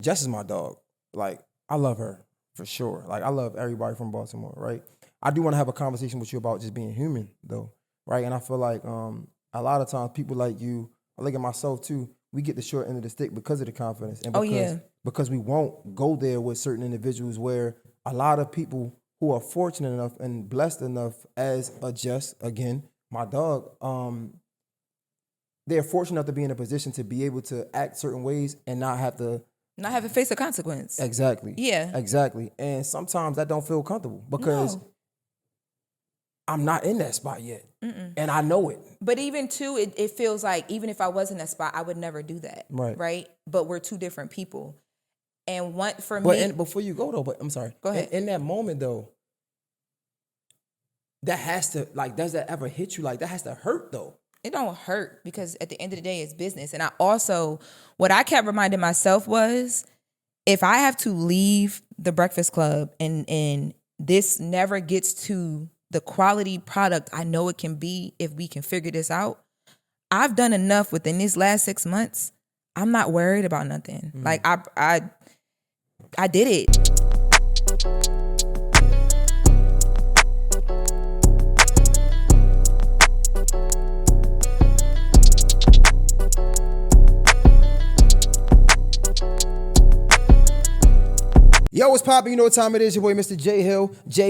Jess is my dog. Like, I love her for sure. Like, I love everybody from Baltimore, right? I do want to have a conversation with you about just being human, though, right? And I feel like a lot of times people like you, I look at myself too, we get the short end of the stick because of the confidence and because we won't go there with certain individuals where a lot of people who are fortunate enough and blessed enough as a Jess, again, my dog, they're fortunate enough to be in a position to be able to act certain ways and not have to face a consequence. Exactly. Yeah. Exactly. And sometimes that don't feel comfortable because I'm not in that spot yet. And I know it. But even too, it feels like even if I was in that spot, I would never do that. Right. But we're two different people. And before you go though, I'm sorry. Go ahead. In that moment though, that has to, like, does that ever hit you? Like, that has to hurt though. It don't hurt because at the end of the day, it's business. And I also, what I kept reminding myself was, if I have to leave the Breakfast Club and this never gets to the quality product I know it can be if we can figure this out, I've done enough within these last 6 months. I'm not worried about nothing. Like, I did it. Yo, what's poppin'? You know what time it is. Your boy, Mr. J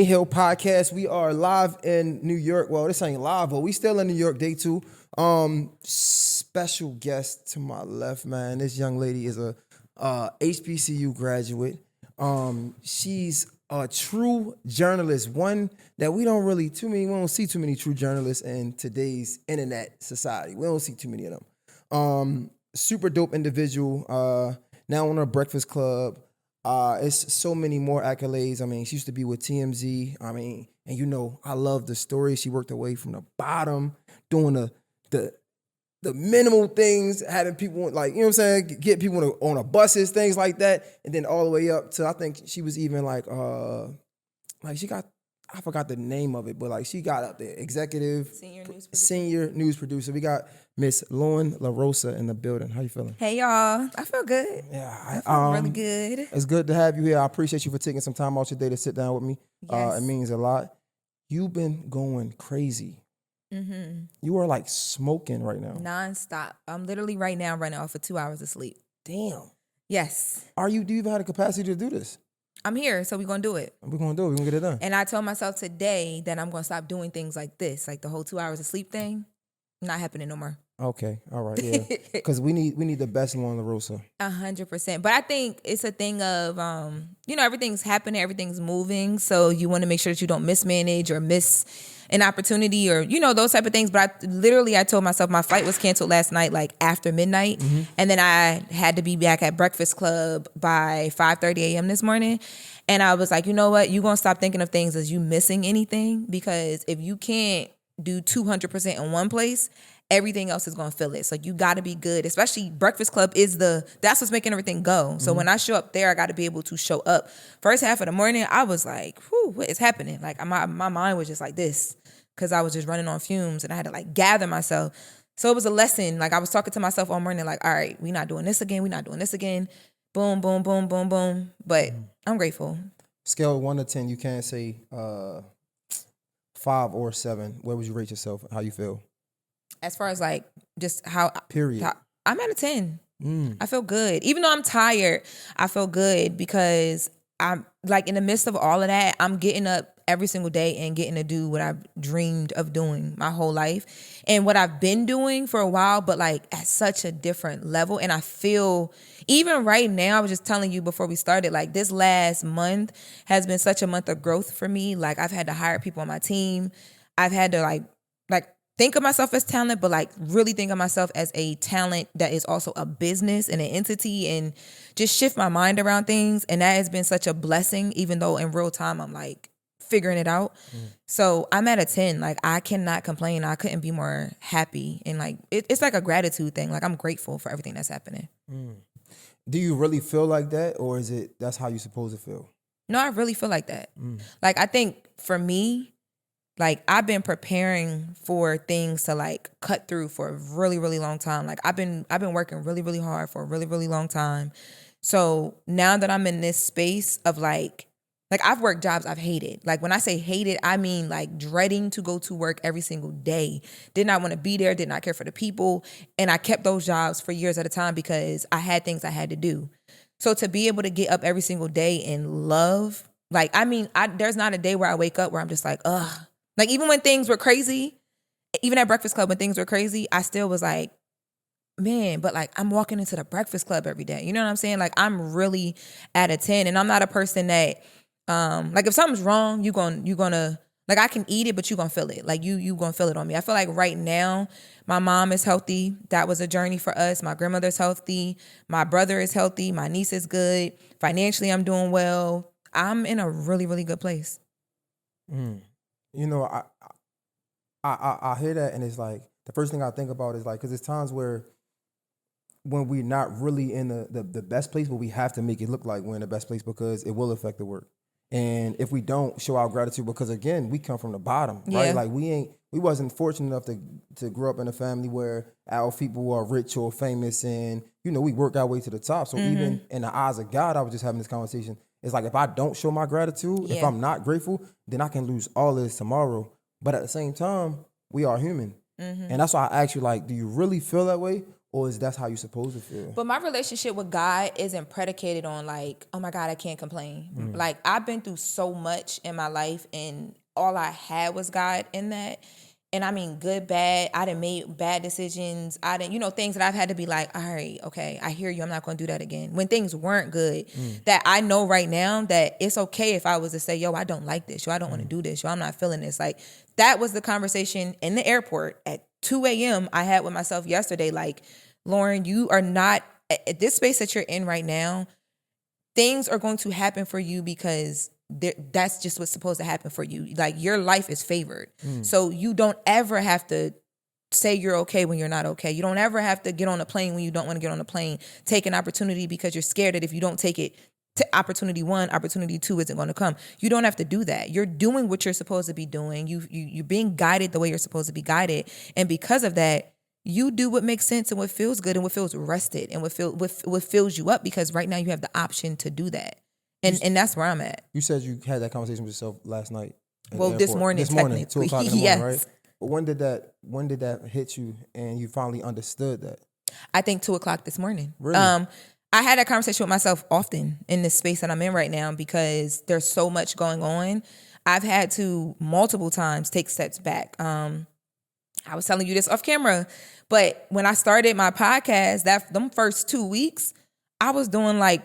Hill Podcast. We are live in New York. Well, this ain't live, but we still in New York, day 2. Special guest to my left, man. This young lady is a HBCU graduate. She's a true journalist, one that we don't see too many true journalists in today's internet society. We don't see too many of them. Super dope individual, now on her Breakfast Club. It's so many more accolades. I mean, she used to be with TMZ. I mean, and you know, I love the story. She worked her way from the bottom, doing the minimal things, having people, like, you know what I'm saying, get people on a buses, things like that, and then all the way up to, I think she was even like she got, I forgot the name of it, but like she got up there, senior news producer. We got Miss Loren Lorosa in the building. How you feeling? Hey y'all, I feel good. Yeah, I feel really good. It's good to have you here. I appreciate you for taking some time out your day to sit down with me. Yes. It means a lot. You've been going crazy. Mm-hmm. You are like smoking right now. Non-stop. I'm literally right now running off for 2 hours of sleep. Damn. Yes. Do you even have the capacity to do this? I'm here, so we're going to do it. We're going to do it. We're going to get it done. And I told myself today that I'm going to stop doing things like this, like the whole 2 hours of sleep thing. Not happening no more. Okay. All right. Yeah. Because we need the best Loren Lorosa. 100%. But I think it's a thing of, everything's happening, everything's moving. So you want to make sure that you don't mismanage or miss an opportunity or, those type of things. But I told myself my flight was canceled last night, like after midnight. Mm-hmm. And then I had to be back at Breakfast Club by 5:30 a.m. this morning. And I was like, you know what? You're going to stop thinking of things as you missing anything, because if you can't do 200% in one place, everything else is going to fill it. So you got to be good, especially Breakfast Club that's what's making everything go. So when I show up there, I got to be able to show up. First half of the morning, I was like, whew, what is happening? Like my mind was just like this, because I was just running on fumes and I had to like gather myself. So it was a lesson. Like I was talking to myself all morning, like, all right, we're not doing this again. We're not doing this again. Boom, boom, boom, boom, boom. But I'm grateful. Scale of 1 to 10, you can't say 5 or 7. Where would you rate yourself? How you feel? As far as like just how... Period. I'm at a 10. I feel good. Even though I'm tired, I feel good because I'm like in the midst of all of that, I'm getting up every single day and getting to do what I've dreamed of doing my whole life and what I've been doing for a while, but like at such a different level. And I feel, even right now, I was just telling you before we started, like this last month has been such a month of growth for me. Like I've had to hire people on my team. I've had to like think of myself as talent, but like really think of myself as a talent that is also a business and an entity, and just shift my mind around things. And that has been such a blessing, even though in real time I'm like figuring it out. So I'm at a 10. Like I cannot complain. I couldn't be more happy. And like it's like a gratitude thing. Like I'm grateful for everything that's happening. Do you really feel like that, or is it that's how you're supposed to feel? No, I really feel like that. Like I think for me, like I've been preparing for things to like cut through for a really, really long time. Like I've been working really, really hard for a really, really long time So now that I'm in this space of like I've worked jobs I've hated. Like when I say hated, I mean like dreading to go to work every single day. Did not want to be there, did not care for the people. And I kept those jobs for years at a time because I had things I had to do. So to be able to get up every single day and love, like, I mean, there's not a day where I wake up where I'm just like, ugh. Like even when things were crazy, even at Breakfast Club when things were crazy, I still was like, man, but like I'm walking into the Breakfast Club every day. You know what I'm saying? Like I'm really at a 10, and I'm not a person that like if something's wrong, you gonna like I can eat it, but you gonna feel it. Like you gonna feel it on me. I feel like right now my mom is healthy. That was a journey for us. My grandmother's healthy. My brother is healthy. My niece is good. Financially, I'm doing well. I'm in a really, really good place. You know, I hear that, and it's like the first thing I think about is like, because there's times where when we're not really in the best place, but we have to make it look like we're in the best place because it will affect the work. And if we don't show our gratitude, because again, we come from the bottom, right? Yeah. Like we wasn't fortunate enough to grow up in a family where our people are rich or famous, and you know we work our way to the top. So even in the eyes of God, I was just having this conversation. It's like if I don't show my gratitude, if I'm not grateful, then I can lose all of this tomorrow. But at the same time, we are human, and that's why I ask you, like, do you really feel that way? Or is that how you're supposed to feel? But my relationship with God isn't predicated on like, oh my God, I can't complain. Like I've been through so much in my life, and all I had was God in that. And I mean, good, bad. I done made bad decisions. I didn't, things that I've had to be like, all right, okay, I hear you. I'm not going to do that again. When things weren't good, that I know right now that it's okay if I was to say, yo, I don't like this. Yo, I don't want to do this. Yo, I'm not feeling this. Like that was the conversation in the airport at 2 a.m. I had with myself yesterday. Like, Loren, you are not at this space that you're in right now. Things are going to happen for you because that's just what's supposed to happen for you. Like your life is favored. So you don't ever have to say you're okay when you're not okay. You don't ever have to get on a plane when you don't want to get on a plane. Take an opportunity because you're scared that if you don't take it, opportunity 1, opportunity 2 isn't going to come. You don't have to do that. You're doing what you're supposed to be doing. You're being guided the way you're supposed to be guided. And because of that, you do what makes sense and what feels good and what feels rested and what fills you up, because right now you have the option to do that. And that's where I'm at. You said you had that conversation with yourself last night. Well, this morning, 2:00 in the morning, yes. Right? But when did that hit you and you finally understood that? I think 2:00 this morning. Really? I had that conversation with myself often in this space that I'm in right now because there's so much going on. I've had to multiple times take steps back. I was telling you this off camera, but when I started my podcast, them first 2 weeks, I was doing like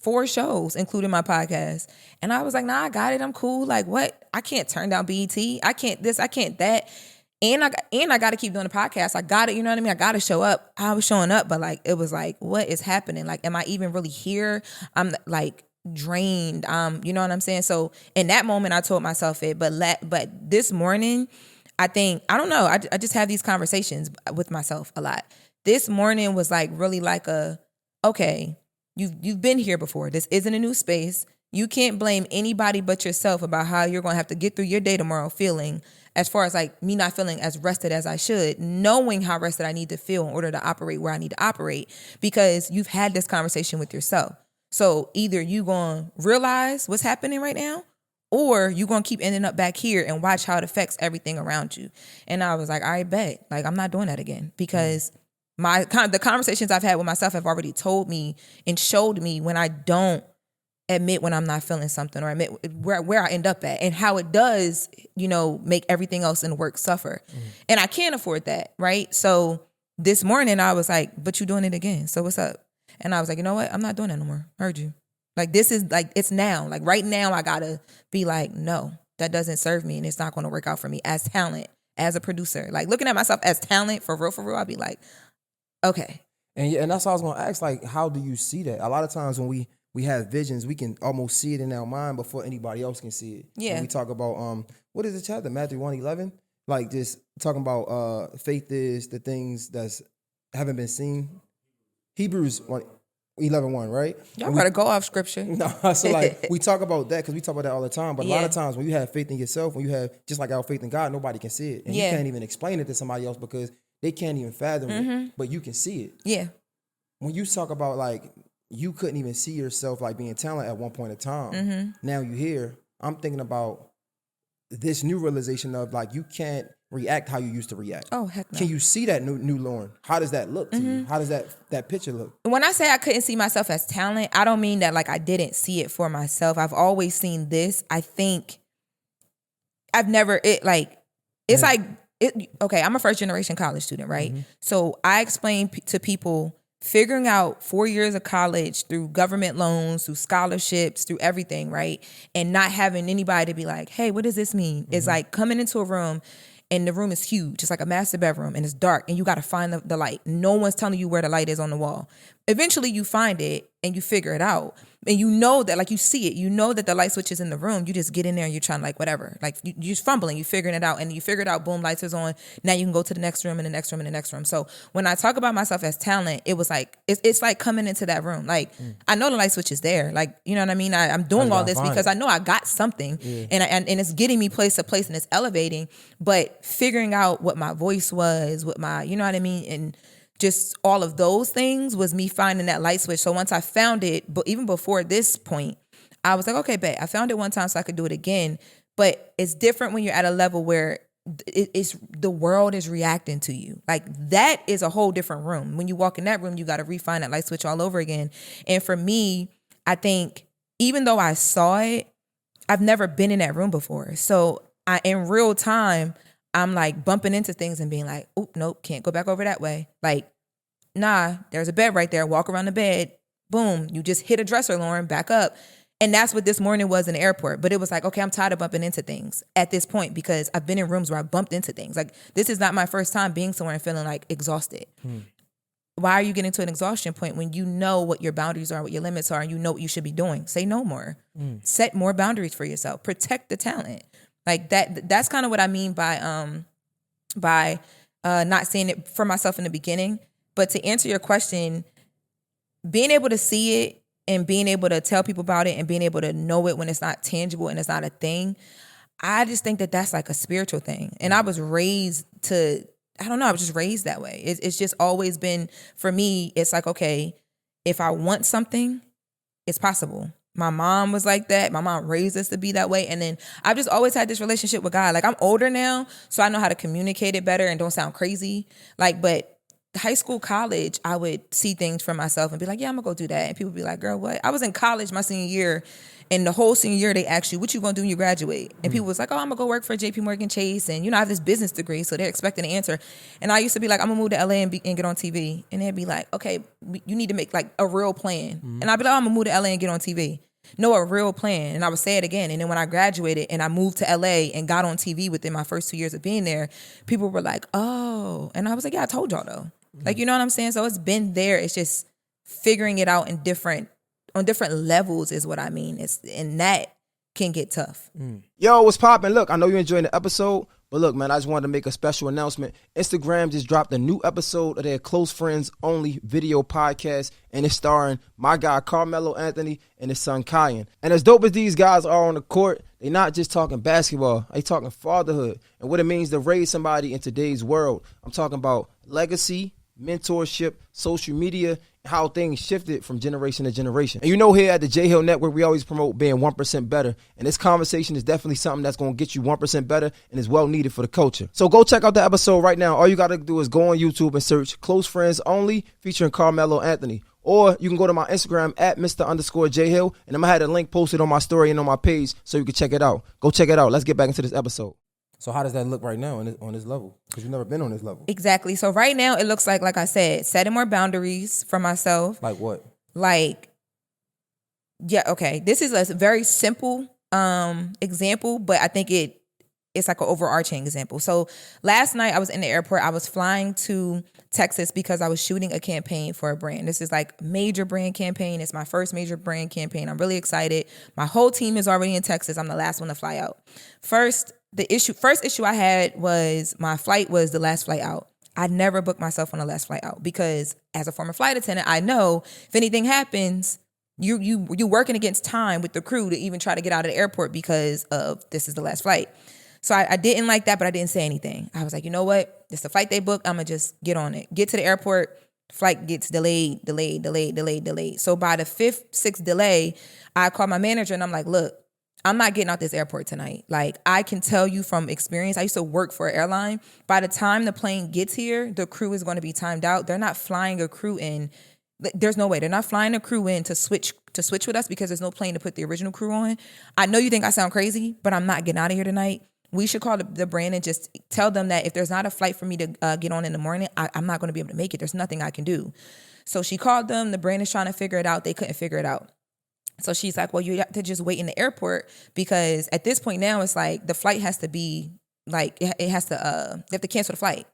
4 shows, including my podcast. And I was like, nah, I got it. I'm cool. Like what? I can't turn down BET. I can't this, I can't that. And I got to keep doing the podcast. I got it. You know what I mean? I got to show up. I was showing up, but like, it was like, what is happening? Like, am I even really here? I'm like drained. You know what I'm saying? So in that moment, I told myself it, but this morning, I don't know. I just have these conversations with myself a lot. This morning was like really like okay, you've been here before. This isn't a new space. You can't blame anybody but yourself about how you're going to have to get through your day tomorrow feeling, as far as like me not feeling as rested as I should, knowing how rested I need to feel in order to operate where I need to operate, because you've had this conversation with yourself. So either you going to realize what's happening right now, or you're going to keep ending up back here and watch how it affects everything around you. And I was like, I bet. Like, I'm not doing that again, because the conversations I've had with myself have already told me and showed me when I don't admit when I'm not feeling something, or admit where I end up at, and how it does, make everything else in work suffer. And I can't afford that, right? So this morning I was like, but you're doing it again. So what's up? And I was like, you know what? I'm not doing that no more. I heard you. Like, this is like, it's now. Like right now I gotta be like, no, that doesn't serve me, and it's not going to work out for me as talent, as a producer. Like looking at myself as talent for real, I'll be like, okay. And that's what I was going to ask. Like, how do you see that? A lot of times when we have visions, we can almost see it in our mind before anybody else can see it. Yeah. When we talk about what is the chapter? Matthew 1:11. Like just talking about faith is the things that's haven't been seen. Hebrews 11:1, right? Y'all gotta go off scripture. No, so like we talk about that because we talk about that all the time. But a lot of times when you have faith in yourself, when you have just like our faith in God, nobody can see it, and you can't even explain it to somebody else because they can't even fathom it. But you can see it. Yeah. When you talk about like you couldn't even see yourself like being talented at one point in time. Mm-hmm. Now you here. I'm thinking about this new realization of like you can't react how you used to react. Oh, heck no. Can you see that new Loren? How does that look to you? How does that picture look? When I say I couldn't see myself as talent, I don't mean that like I didn't see it for myself. I've always seen this. I think I've never okay, I'm a first generation college student, right? So I explain to people figuring out 4 years of college through government loans, through scholarships, through everything, right? And not having anybody to be like, hey, what does this mean? It's like coming into a room and the room is huge. It's like a master bedroom and it's dark and you got to find the light. No one's telling you where the light is on the wall. Eventually you find it and you figure it out. And you know that, like you see it, you know that the light switch is in the room. You just get in there and you're trying like whatever. Like you're just fumbling, you're figuring it out and you figure it out, boom, lights is on. Now you can go to the next room and the next room and the next room. So when I talk about myself as talent, it was like, it's like coming into that room. Like I know the light switch is there. Like, you know what I mean? I'm doing all this because I know I got something and it's getting me place to place and it's elevating, but figuring out what my voice was, what my, you know what I mean? And just all of those things was me finding that light switch. So once I found it, but even before this point, I was like, okay, bet I found it one time so I could do it again. But it's different when you're at a level where it's the world is reacting to you. Like that is a whole different room. When you walk in that room, you got to refine that light switch all over again. And for me, I think even though I saw it, I've never been in that room before. So in real time, I'm like bumping into things and being like, oh, nope, can't go back over that way. Like, nah, there's a bed right there. Walk around the bed. Boom. You just hit a dresser, Loren, back up. And that's what this morning was in the airport. But it was like, okay, I'm tired of bumping into things at this point because I've been in rooms where I bumped into things. Like, this is not my first time being somewhere and feeling like exhausted. Why are you getting to an exhaustion point when you know what your boundaries are, what your limits are, and you know what you should be doing? Say no more. Set more boundaries for yourself. Protect the talent. Like that's kind of what I mean by not seeing it for myself in the beginning. But to answer your question, being able to see it and being able to tell people about it and being able to know it when it's not tangible and it's not a thing, I just think that that's like a spiritual thing. And I was raised to, I don't know, I was just raised that way. It's just always been, for me, it's like, okay, if I want something, it's possible. My mom was like that. My mom raised us to be that way. And then I've just always had this relationship with God. Like I'm older now, so I know how to communicate it better and don't sound crazy. Like, but high school, college, I would see things for myself and be like, yeah, I'm gonna go do that. And people would be like, girl, what? I was in college my senior year, and the whole senior year they asked you, what you gonna do when you graduate? And people was like, oh, I'm gonna go work for JP Morgan Chase. And, you know, I have this business degree, so they're expecting an answer. And I used to be like, I'm gonna move to LA and get on TV. And they'd be like, okay, you need to make like a real plan. And I'd be like, oh, I'm gonna move to LA and get on TV. No, a real plan. And I would say it again. And then when I graduated and I moved to LA and got on TV within my first 2 years of being there, people were like, oh. And I was like, yeah, I told y'all though. Like, you know what I'm saying? So it's been there. It's just figuring it out on different levels is what I mean. And that can get tough. Yo, what's poppin'? Look, I know you're enjoying the episode, but look, man, I just wanted to make a special announcement. Instagram just dropped a new episode of their Close Friends Only video podcast, and it's starring my guy Carmelo Anthony and his son Kyan. And as dope as these guys are on the court, they not just talking basketball, they talking fatherhood and what it means to raise somebody in today's world. I'm talking about legacy, mentorship, social media, and how things shifted from generation to generation. And you know, here at the J Hill Network, we always promote being 1% better. And this conversation is definitely something that's going to get you 1% better and is well needed for the culture. So go check out the episode right now. All you got to do is go on YouTube and search Close Friends Only featuring Carmelo Anthony. Or you can go to my Instagram at Mr_J Hill, and I'm going to have the link posted on my story and on my page so you can check it out. Go check it out. Let's get back into this episode. So how does that look right now on this level? Because you've never been on this level. Exactly. So right now it looks like I said, setting more boundaries for myself. Like what? Like, yeah, okay. This is a very simple example, but I think it's like an overarching example. So last night I was in the airport. I was flying to Texas because I was shooting a campaign for a brand. This is like major brand campaign. It's my first major brand campaign. I'm really excited. My whole team is already in Texas. I'm the last one to fly out. First issue I had was my flight was the last flight out. I never booked myself on the last flight out because as a former flight attendant, I know if anything happens, you're working against time with the crew to even try to get out of the airport because of this is the last flight. So I didn't like that, but I didn't say anything. I was like, you know what? It's the flight they booked. I'm going to just get on it. Get to the airport. Flight gets delayed. So by the 5th, 6th delay, I call my manager and I'm like, look, I'm not getting out this airport tonight. Like, I can tell you from experience, I used to work for an airline. By the time the plane gets here, the crew is going to be timed out. They're not flying a crew in. There's no way. They're not flying a crew in to switch with us because there's no plane to put the original crew on. I know you think I sound crazy, but I'm not getting out of here tonight. We should call the brand and just tell them that if there's not a flight for me to get on in the morning, I'm not going to be able to make it. There's nothing I can do. So she called them. The brand is trying to figure it out. They couldn't figure it out. So she's like, well, you have to just wait in the airport because at this point now it's like the flight has to be like, it has to, they have to cancel the flight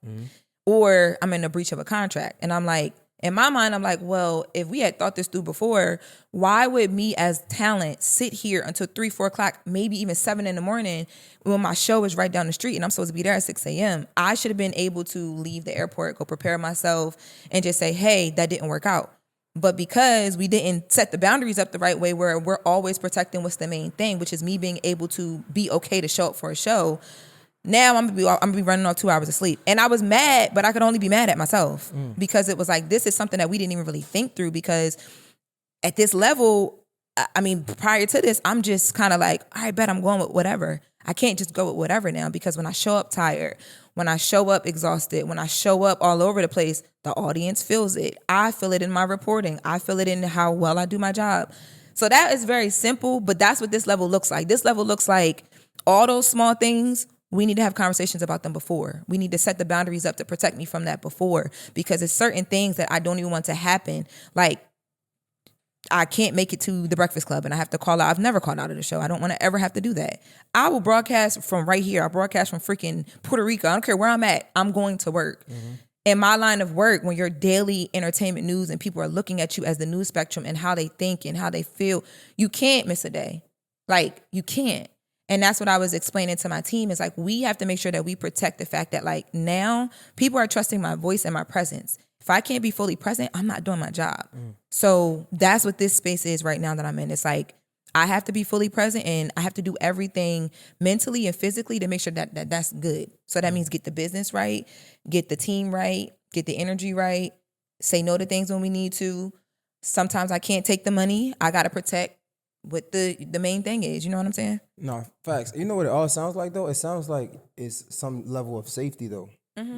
or I'm in a breach of a contract. And I'm like, in my mind, I'm like, well, if we had thought this through before, why would me as talent sit here until 3, 4 o'clock, maybe even 7 in the morning when my show is right down the street and I'm supposed to be there at 6 a.m.? I should have been able to leave the airport, go prepare myself and just say, hey, that didn't work out. But because we didn't set the boundaries up the right way where we're always protecting what's the main thing, which is me being able to be okay to show up for a show, now I'm gonna be running on 2 hours of sleep. And I was mad, but I could only be mad at myself because it was like, this is something that we didn't even really think through because at this level, I mean, prior to this, I'm just kind of like, all right, bet I'm going with whatever. I can't just go with whatever now because when I show up tired, when I show up exhausted, when I show up all over the place, the audience feels it. I feel it in my reporting. I feel it in how well I do my job. So that is very simple, but that's what this level looks like. This level looks like all those small things. We need to have conversations about them before. We need to set the boundaries up to protect me from that before because it's certain things that I don't even want to happen. Like, I can't make it to the Breakfast Club and I have to call out. I've never called out of the show. I don't want to ever have to do that. I will broadcast from right here. I broadcast from freaking Puerto Rico. I don't care where I'm at. I'm going to work. In my line of work, when you're daily entertainment news and people are looking at you as the news spectrum and how they think and how they feel, you can't miss a day. Like, you can't. And that's what I was explaining to my team is like, we have to make sure that we protect the fact that like now people are trusting my voice and my presence. If I can't be fully present, I'm not doing my job. So that's what this space is right now that I'm in. It's like, I have to be fully present and I have to do everything mentally and physically to make sure that that's good. So that means get the business right, get the team right, get the energy right, say no to things when we need to. Sometimes I can't take the money. I got to protect what the main thing is. You know what I'm saying? No, facts. You know what it all sounds like, though? It sounds like it's some level of safety, though.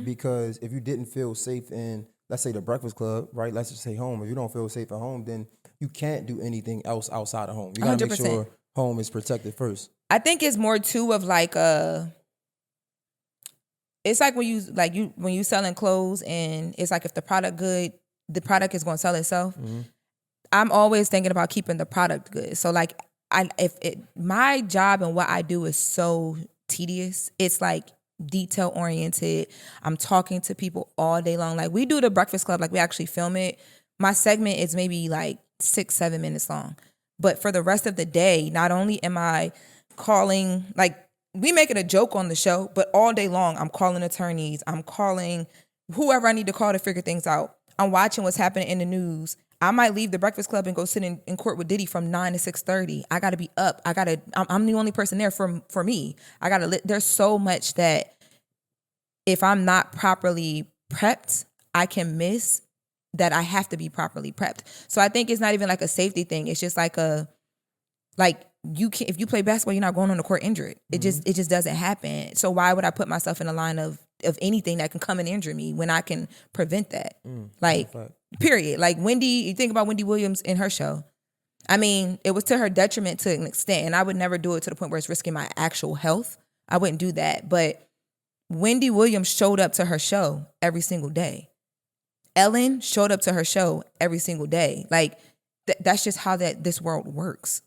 Because if you didn't feel safe in, let's say, the Breakfast Club, right? Let's just say home. If you don't feel safe at home, then you can't do anything else outside of home. You got to make 100%. sure home is protected first. I think it's more too of like it's like when you selling clothes and it's like if the product good, the product is going to sell itself. I'm always thinking about keeping the product good. So like my job and what I do is so tedious. It's like detail oriented. I'm talking to people all day long. Like we do the Breakfast Club, like we actually film it. My segment is maybe like 6-7 minutes long. But for the rest of the day, not only am I calling, like we make it a joke on the show, but all day long I'm calling attorneys. I'm calling whoever I need to call to figure things out. I'm watching what's happening in the news. I might leave the Breakfast Club and go sit in court with Diddy from 9 to 6:30. I got to be up. I'm the only person there for me. There's so much that if I'm not properly prepped, I can miss that I have to be properly prepped. So I think it's not even like a safety thing. It's just like you can, if you play basketball, you're not going on the court injured. It just doesn't happen. So why would I put myself in a line of anything that can come and injure me when I can prevent that? Period. Like Wendy, you think about Wendy Williams in her show. I mean, it was to her detriment to an extent, and I would never do it to the point where it's risking my actual health. I wouldn't do that. But Wendy Williams showed up to her show every single day. Ellen showed up to her show every single day. Like that's just how this world works.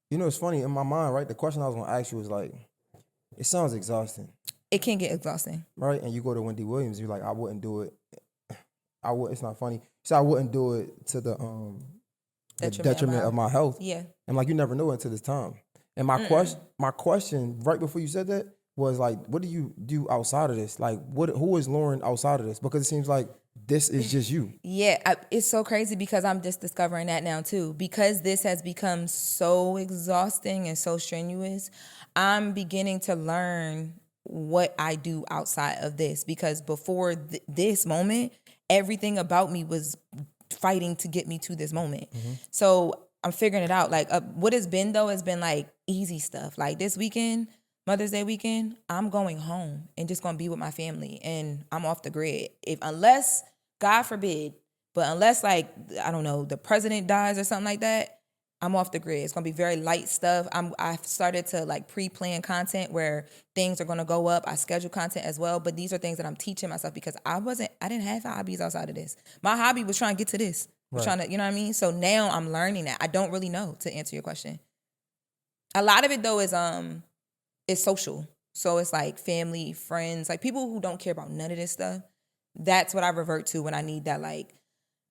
You know, it's funny in my mind, right? The question I was gonna ask you was like, it sounds exhausting. It can get exhausting, right? And you go to Wendy Williams, you're like, I wouldn't do it. It's not funny. So I wouldn't do it to the detriment of my health. Yeah. And like you never know until this time. And my question right before you said that was like, what do you do outside of this? Like, who is Loren outside of this? Because it seems like this is just you. Yeah, it's so crazy because I'm just discovering that now too. Because this has become so exhausting and so strenuous, I'm beginning to learn what I do outside of this. Because before this moment, everything about me was fighting to get me to this moment. So I'm figuring it out. Like what it's been though has been like easy stuff. Like this weekend, Mother's Day weekend, I'm going home and just gonna be with my family, and I'm off the grid. Unless God forbid, but unless like I don't know, the president dies or something like that, I'm off the grid. It's gonna be very light stuff. I've started to like pre-plan content where things are gonna go up. I schedule content as well, but these are things that I'm teaching myself because I didn't have hobbies outside of this. My hobby was trying to get to this. Right. Trying to, you know what I mean? So now I'm learning that. I don't really know, to answer your question. A lot of it though is social. So it's like family, friends, like people who don't care about none of this stuff. That's what I revert to when I need that like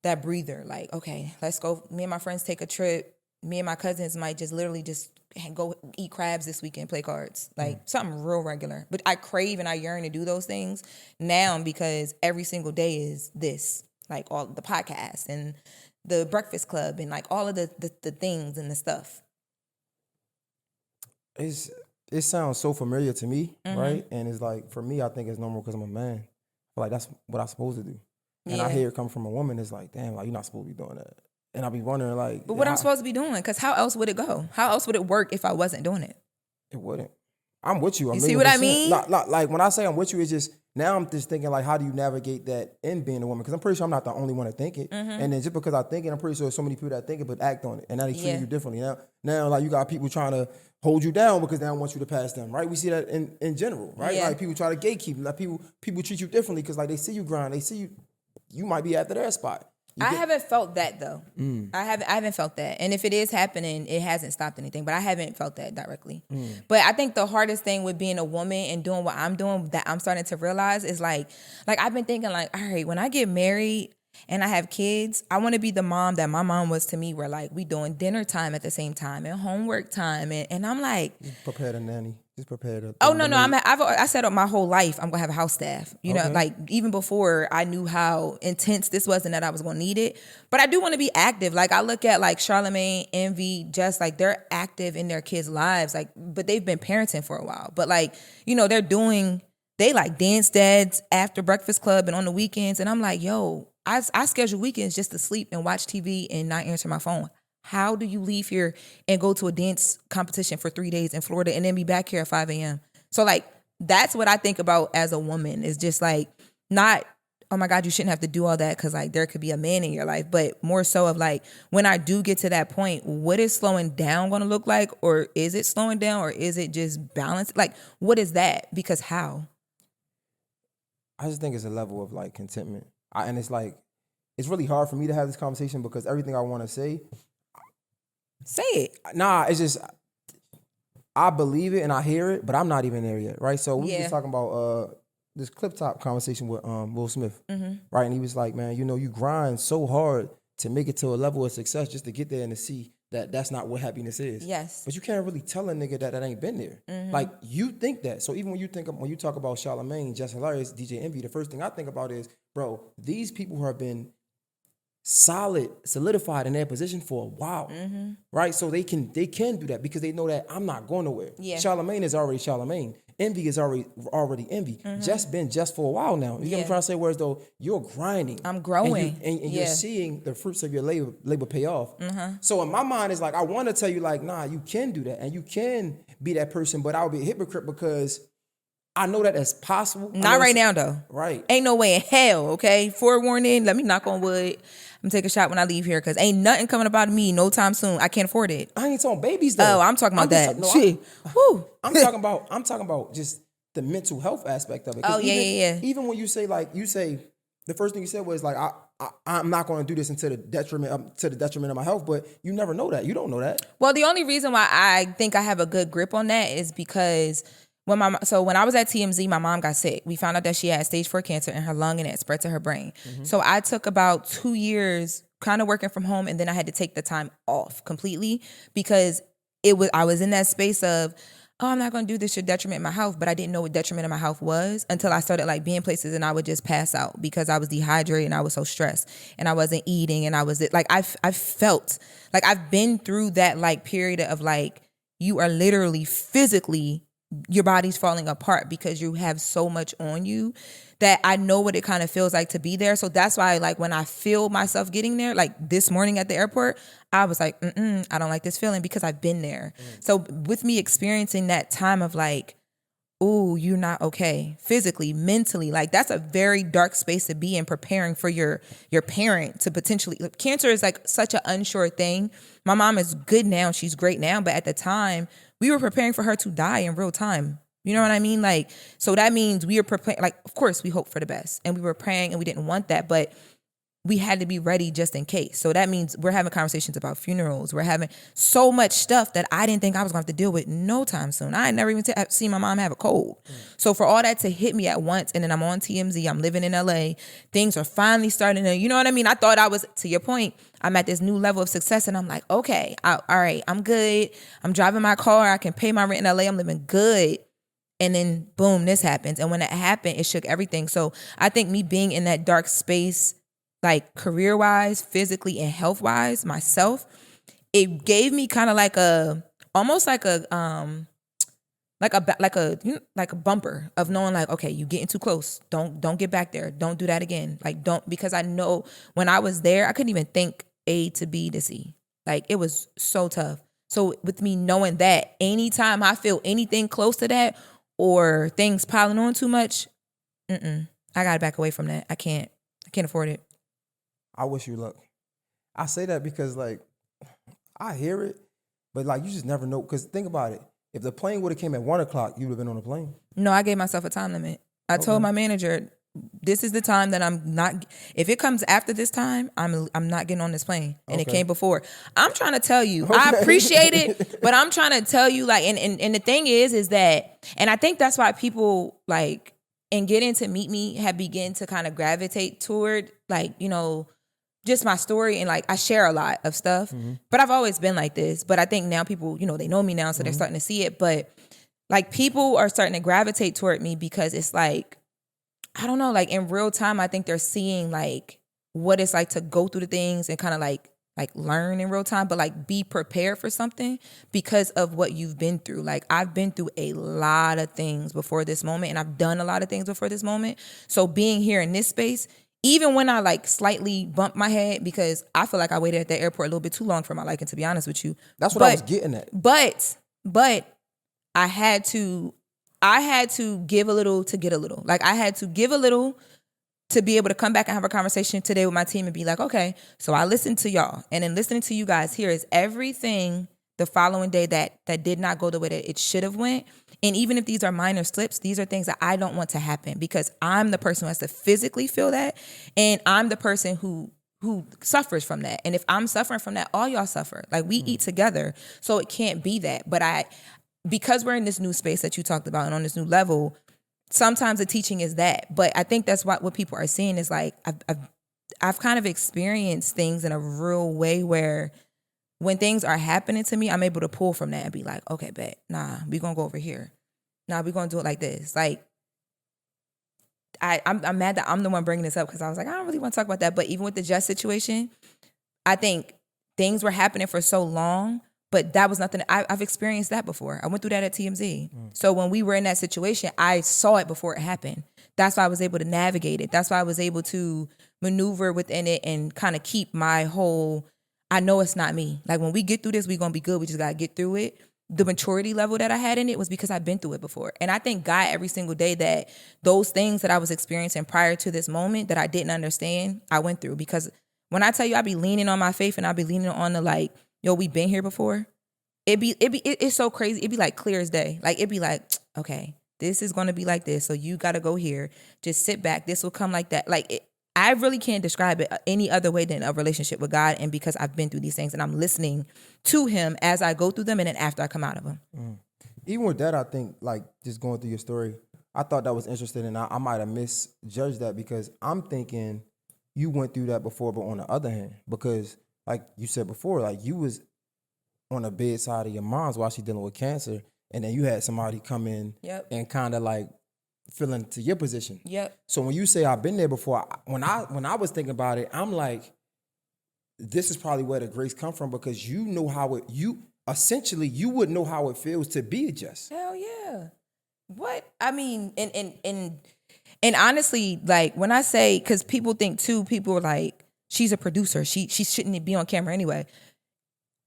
that breather. Like, okay, let's go. Me and my friends take a trip. Me and my cousins might just literally just go eat crabs this weekend, play cards, like something real regular. But I crave and I yearn to do those things now because every single day is this, like all the podcasts and the Breakfast Club and like all of the things and the stuff. It sounds so familiar to me, right? And it's like, for me, I think it's normal because I'm a man. Like, that's what I'm supposed to do. And I hear it come from a woman, it's like, damn, like, you're not supposed to be doing that. And I be wondering, like... But what I'm supposed to be doing? Because how else would it go? How else would it work if I wasn't doing it? It wouldn't. I'm with you. You see what I mean? Like, when I say I'm with you, it's just... Now I'm just thinking, like, how do you navigate that in being a woman? Because I'm pretty sure I'm not the only one to think it. And then just because I think it, I'm pretty sure there's so many people that think it but act on it. And now they treat you differently. Now, like, you got people trying to hold you down because they don't want you to pass them, right? We see that in general, right? Yeah. Like, people try to gatekeep. Like, people treat you differently because, like, they see you grind. They see you might be after their spot. I haven't felt that though. I haven't felt that. And if it is happening, it hasn't stopped anything. But I haven't felt that directly. But I think the hardest thing with being a woman and doing what I'm doing that I'm starting to realize is like I've been thinking like, all right, when I get married and I have kids, I want to be the mom that my mom was to me, where like we doing dinner time at the same time and homework time. And I'm like, just prepare the nanny. Just prepare the... Oh, no. I set up my whole life. I'm going to have a house staff. You know, like even before I knew how intense this was and that I was going to need it. But I do want to be active. Like I look at like Charlamagne, Envy, Jess, like they're active in their kids' lives. Like, but they've been parenting for a while. But like, you know, they like dance dads after Breakfast Club and on the weekends. And I'm like, yo, I schedule weekends just to sleep and watch TV and not answer my phone. How do you leave here and go to a dance competition for 3 days in Florida and then be back here at 5 a.m.? So like, that's what I think about as a woman, is just like, not, oh my God, you shouldn't have to do all that because like there could be a man in your life, but more so of like, when I do get to that point, what is slowing down going to look like? Or is it slowing down, or is it just balanced? Like, what is that? Because how? I just think it's a level of like contentment. And it's like, it's really hard for me to have this conversation because everything I want to say it. Nah, it's just, I believe it and I hear it, but I'm not even there yet, right? So we were just talking about this clip top conversation with Will Smith, right? And he was like, man, you know, you grind so hard to make it to a level of success just to get there and to see that that's not what happiness is. Yes. But you can't really tell a nigga that ain't been there. Like, you think that. So even when you talk about Charlamagne, Jess Hilarious, DJ Envy, the first thing I think about is, bro, these people who have been solidified in their position for a while, right? So they can do that because they know that I'm not going nowhere. Yeah. Charlamagne is already Charlamagne. Envy is already Envy. Just been just for a while now. You get what I'm trying to say? Whereas though you're grinding, I'm growing, and you're seeing the fruits of your labor pay off. So in my mind, it's like I want to tell you, like, nah, you can do that and you can be that person, but I'll be a hypocrite because I know that that's possible. Not right now, though. Right. Ain't no way in hell, okay? Forewarning, let me knock on wood. I'm gonna take a shot when I leave here because ain't nothing coming about me no time soon. I can't afford it. I ain't talking babies, though. Oh, I'm talking about that. I'm talking about just the mental health aspect of it. Oh, yeah. Even when you say the first thing you said was like, I'm not going to do this to the detriment of my health, but you never know that. You don't know that. Well, the only reason why I think I have a good grip on that is because when I was at TMZ, my mom got sick. We found out that she had stage 4 cancer in her lung and it spread to her brain. So I took about 2 years kind of working from home, and then I had to take the time off completely because I was in that space of, oh, I'm not going to do this to detriment my health, but I didn't know what detriment of my health was until I started like being places and I would just pass out because I was dehydrated and I was so stressed and I wasn't eating and I was like, I felt like I've been through that like period of like, you are literally physically your body's falling apart because you have so much on you that I know what it kind of feels like to be there. So that's why, like, when I feel myself getting there, like this morning at the airport, I was like, I don't like this feeling because I've been there. So with me experiencing that time of like, ooh, you're not okay physically, mentally, like that's a very dark space to be in, preparing for your parent to potentially, cancer is like such an unsure thing. My mom is good now, she's great now, but at the time we were preparing for her to die in real time. You know what I mean? Like, so that means we are preparing, like, of course we hope for the best and we were praying and we didn't want that, but we had to be ready just in case. So that means we're having conversations about funerals. We're having so much stuff that I didn't think I was going to have to deal with no time soon. I had never even seen my mom have a cold. So for all that to hit me at once, and then I'm on TMZ, I'm living in LA, things are finally starting to, you know what I mean? I thought I was, to your point, I'm at this new level of success and I'm like, okay, all right, I'm good. I'm driving my car. I can pay my rent in LA. I'm living good. And then boom, this happens. And when it happened, it shook everything. So I think me being in that dark space, like career-wise, physically, and health-wise, myself, it gave me kind of like almost like a bumper of knowing like, okay, you getting too close. Don't get back there. Don't do that again. Like, because I know when I was there, I couldn't even think A to B to C. Like, it was so tough. So with me knowing that, anytime I feel anything close to that or things piling on too much, I gotta back away from that. I can't afford it. I wish you luck. I say that because, like, I hear it, but, like, you just never know. Because think about it. If the plane would have came at 1 o'clock, you would have been on the plane. No, I gave myself a time limit. I told my manager, this is the time that I'm not, if it comes after this time, I'm not getting on this plane. And it came before. I'm trying to tell you, I appreciate it, but I'm trying to tell you, like, and the thing is that, and I think that's why people, like, and getting to meet me have begun to kind of gravitate toward, like, you know, just my story, and like I share a lot of stuff, but I've always been like this. But I think now people, you know, they know me now, so they're starting to see it. But like people are starting to gravitate toward me because it's like, I don't know, like in real time, I think they're seeing like what it's like to go through the things and kind of like learn in real time, but like be prepared for something because of what you've been through. Like I've been through a lot of things before this moment, and I've done a lot of things before this moment. So being here in this space, even when I like slightly bump my head, because I feel like I waited at the airport a little bit too long for my liking, to be honest with you. That's what I was getting at. But I had to give a little to get a little. Like I had to give a little to be able to come back and have a conversation today with my team and be like, okay, so I listened to y'all. And in listening to you guys, here is everything the following day that did not go the way that it should have went. And even if these are minor slips, these are things that I don't want to happen, because I'm the person who has to physically feel that. And I'm the person who suffers from that. And if I'm suffering from that, all y'all suffer. Like we eat together. So it can't be that. But because we're in this new space that you talked about and on this new level, sometimes the teaching is that. But I think that's what people are seeing is like, I've kind of experienced things in a real way where when things are happening to me, I'm able to pull from that and be like, okay, bet, nah, we're going to go over here. Nah, we're going to do it like this. Like, I'm mad that I'm the one bringing this up because I was like, I don't really want to talk about that. But even with the Jess situation, I think things were happening for so long, but that was nothing. I've experienced that before. I went through that at TMZ. So when we were in that situation, I saw it before it happened. That's why I was able to navigate it. That's why I was able to maneuver within it and kind of keep my whole, I know it's not me. Like when we get through this, we're going to be good. We just got to get through it. The maturity level that I had in it was because I've been through it before. And I thank God every single day that those things that I was experiencing prior to this moment that I didn't understand, I went through. Because when I tell you I be leaning on my faith and I be leaning on the like, yo, we been here before. It's so crazy. It'd be like clear as day. Like it'd be like, okay, this is going to be like this. So you got to go here. Just sit back. This will come like that. Like I really can't describe it any other way than a relationship with God. And because I've been through these things and I'm listening to him as I go through them and then after I come out of them. Even with that, I think like just going through your story, I thought that was interesting, and I might have misjudged that because I'm thinking you went through that before, but on the other hand, because like you said before, like you was on the bedside of your mom's while she's dealing with cancer, and then you had somebody come in and kind of like fill into your position. So when you say I've been there before, when I was thinking about it, I'm like, this is probably where the grace come from, because you know how you would know how it feels to be a Jess. Hell yeah. Yeah. What? I mean, and honestly, like when I say, because people think too, people are like, she's a producer. She shouldn't be on camera anyway.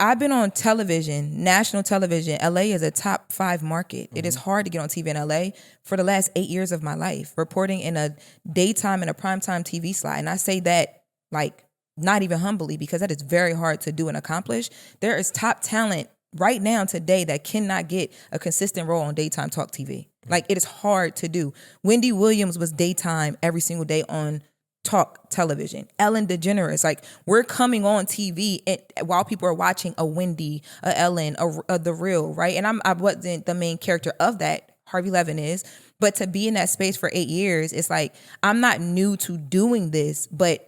I've been on television, national television. LA is a top 5 market. It is hard to get on TV in LA for the last 8 years of my life, reporting in a daytime and a primetime TV slot. And I say that like not even humbly, because that is very hard to do and accomplish. There is top talent right now today that cannot get a consistent role on daytime talk TV. Like, it is hard to do. Wendy Williams was daytime every single day on talk television. Ellen DeGeneres, like, we're coming on TV while people are watching a Wendy, a Ellen, a The Real, right? And I wasn't the main character of that. Harvey Levin is. But to be in that space for 8 years, it's like, I'm not new to doing this, but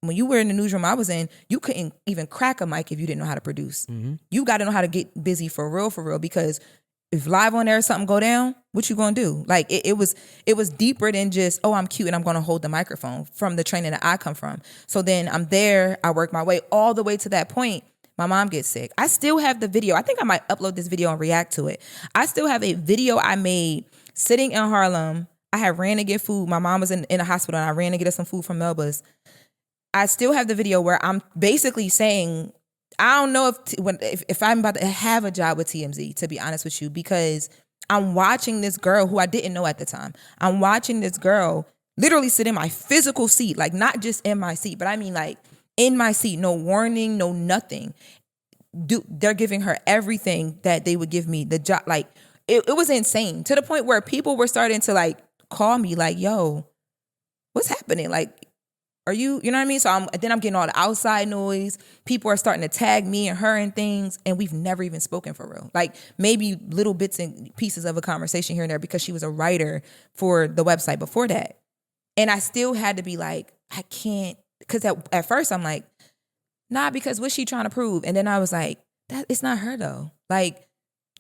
when you were in the newsroom I was in, you couldn't even crack a mic if you didn't know how to produce. You got to know how to get busy for real, because if live on air something go down, what you gonna do? Like, it was deeper than just, oh, I'm cute and I'm gonna hold the microphone, from the training that I come from. So then I'm there, I work my way all the way to that point. My mom gets sick. I still have the video. I think I might upload this video and react to it. I still have a video I made sitting in Harlem. I had ran to get food. My mom was in a hospital and I ran to get her some food from Melba's. I still have the video where I'm basically saying, I don't know if I'm about to have a job with TMZ, to be honest with you, because I'm watching this girl who I didn't know at the time. I'm watching this girl literally sit in my physical seat, like not just in my seat, but I mean like in my seat, no warning, no nothing. They're giving her everything that they would give me, the job. Like, it was insane, to the point where people were starting to like call me like, yo, what's happening? Like, are you know what I mean? So I'm getting all the outside noise. People are starting to tag me and her and things, and we've never even spoken for real. Like, maybe little bits and pieces of a conversation here and there, because she was a writer for the website before that. And I still had to be like, I can't, because at first I'm like, nah, because what's she trying to prove? And then I was like, it's not her though. Like,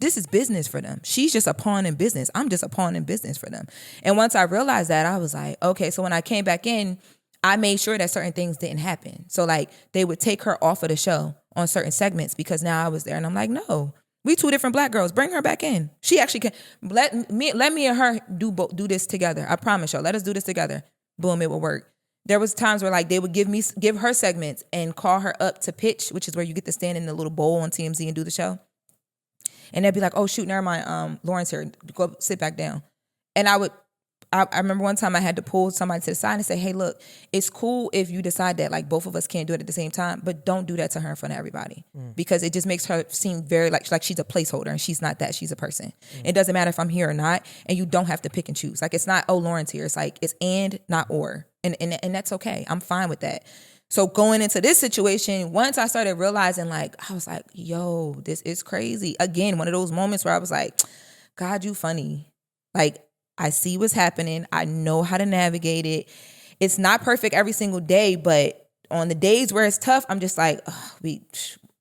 this is business for them. She's just a pawn in business. I'm just a pawn in business for them. And once I realized that, I was like, okay. So when I came back in, I made sure that certain things didn't happen. So like, they would take her off of the show on certain segments because now I was there, and I'm like, no, we 2 different Black girls. Bring her back in. She actually can let me and her do this together. I promise y'all. Let us do this together. Boom, it will work. There was times where like they would give her segments and call her up to pitch, which is where you get to stand in the little bowl on TMZ and do the show. And they'd be like, oh shoot, never mind. Loren's here. Go sit back down. And I remember one time I had to pull somebody to the side and say, hey, look, it's cool if you decide that like both of us can't do it at the same time, but don't do that to her in front of everybody, because it just makes her seem very like she's a placeholder, and she's not that. She's a person. It doesn't matter if I'm here or not, and you don't have to pick and choose. Like, it's not, oh, Loren's here. It's like, it's and, not or. And that's okay. I'm fine with that. So going into this situation, once I started realizing, like, I was like, yo, this is crazy. Again, one of those moments where I was like, God, you funny. Like, I see what's happening. I know how to navigate it. It's not perfect every single day, but on the days where it's tough, I'm just like,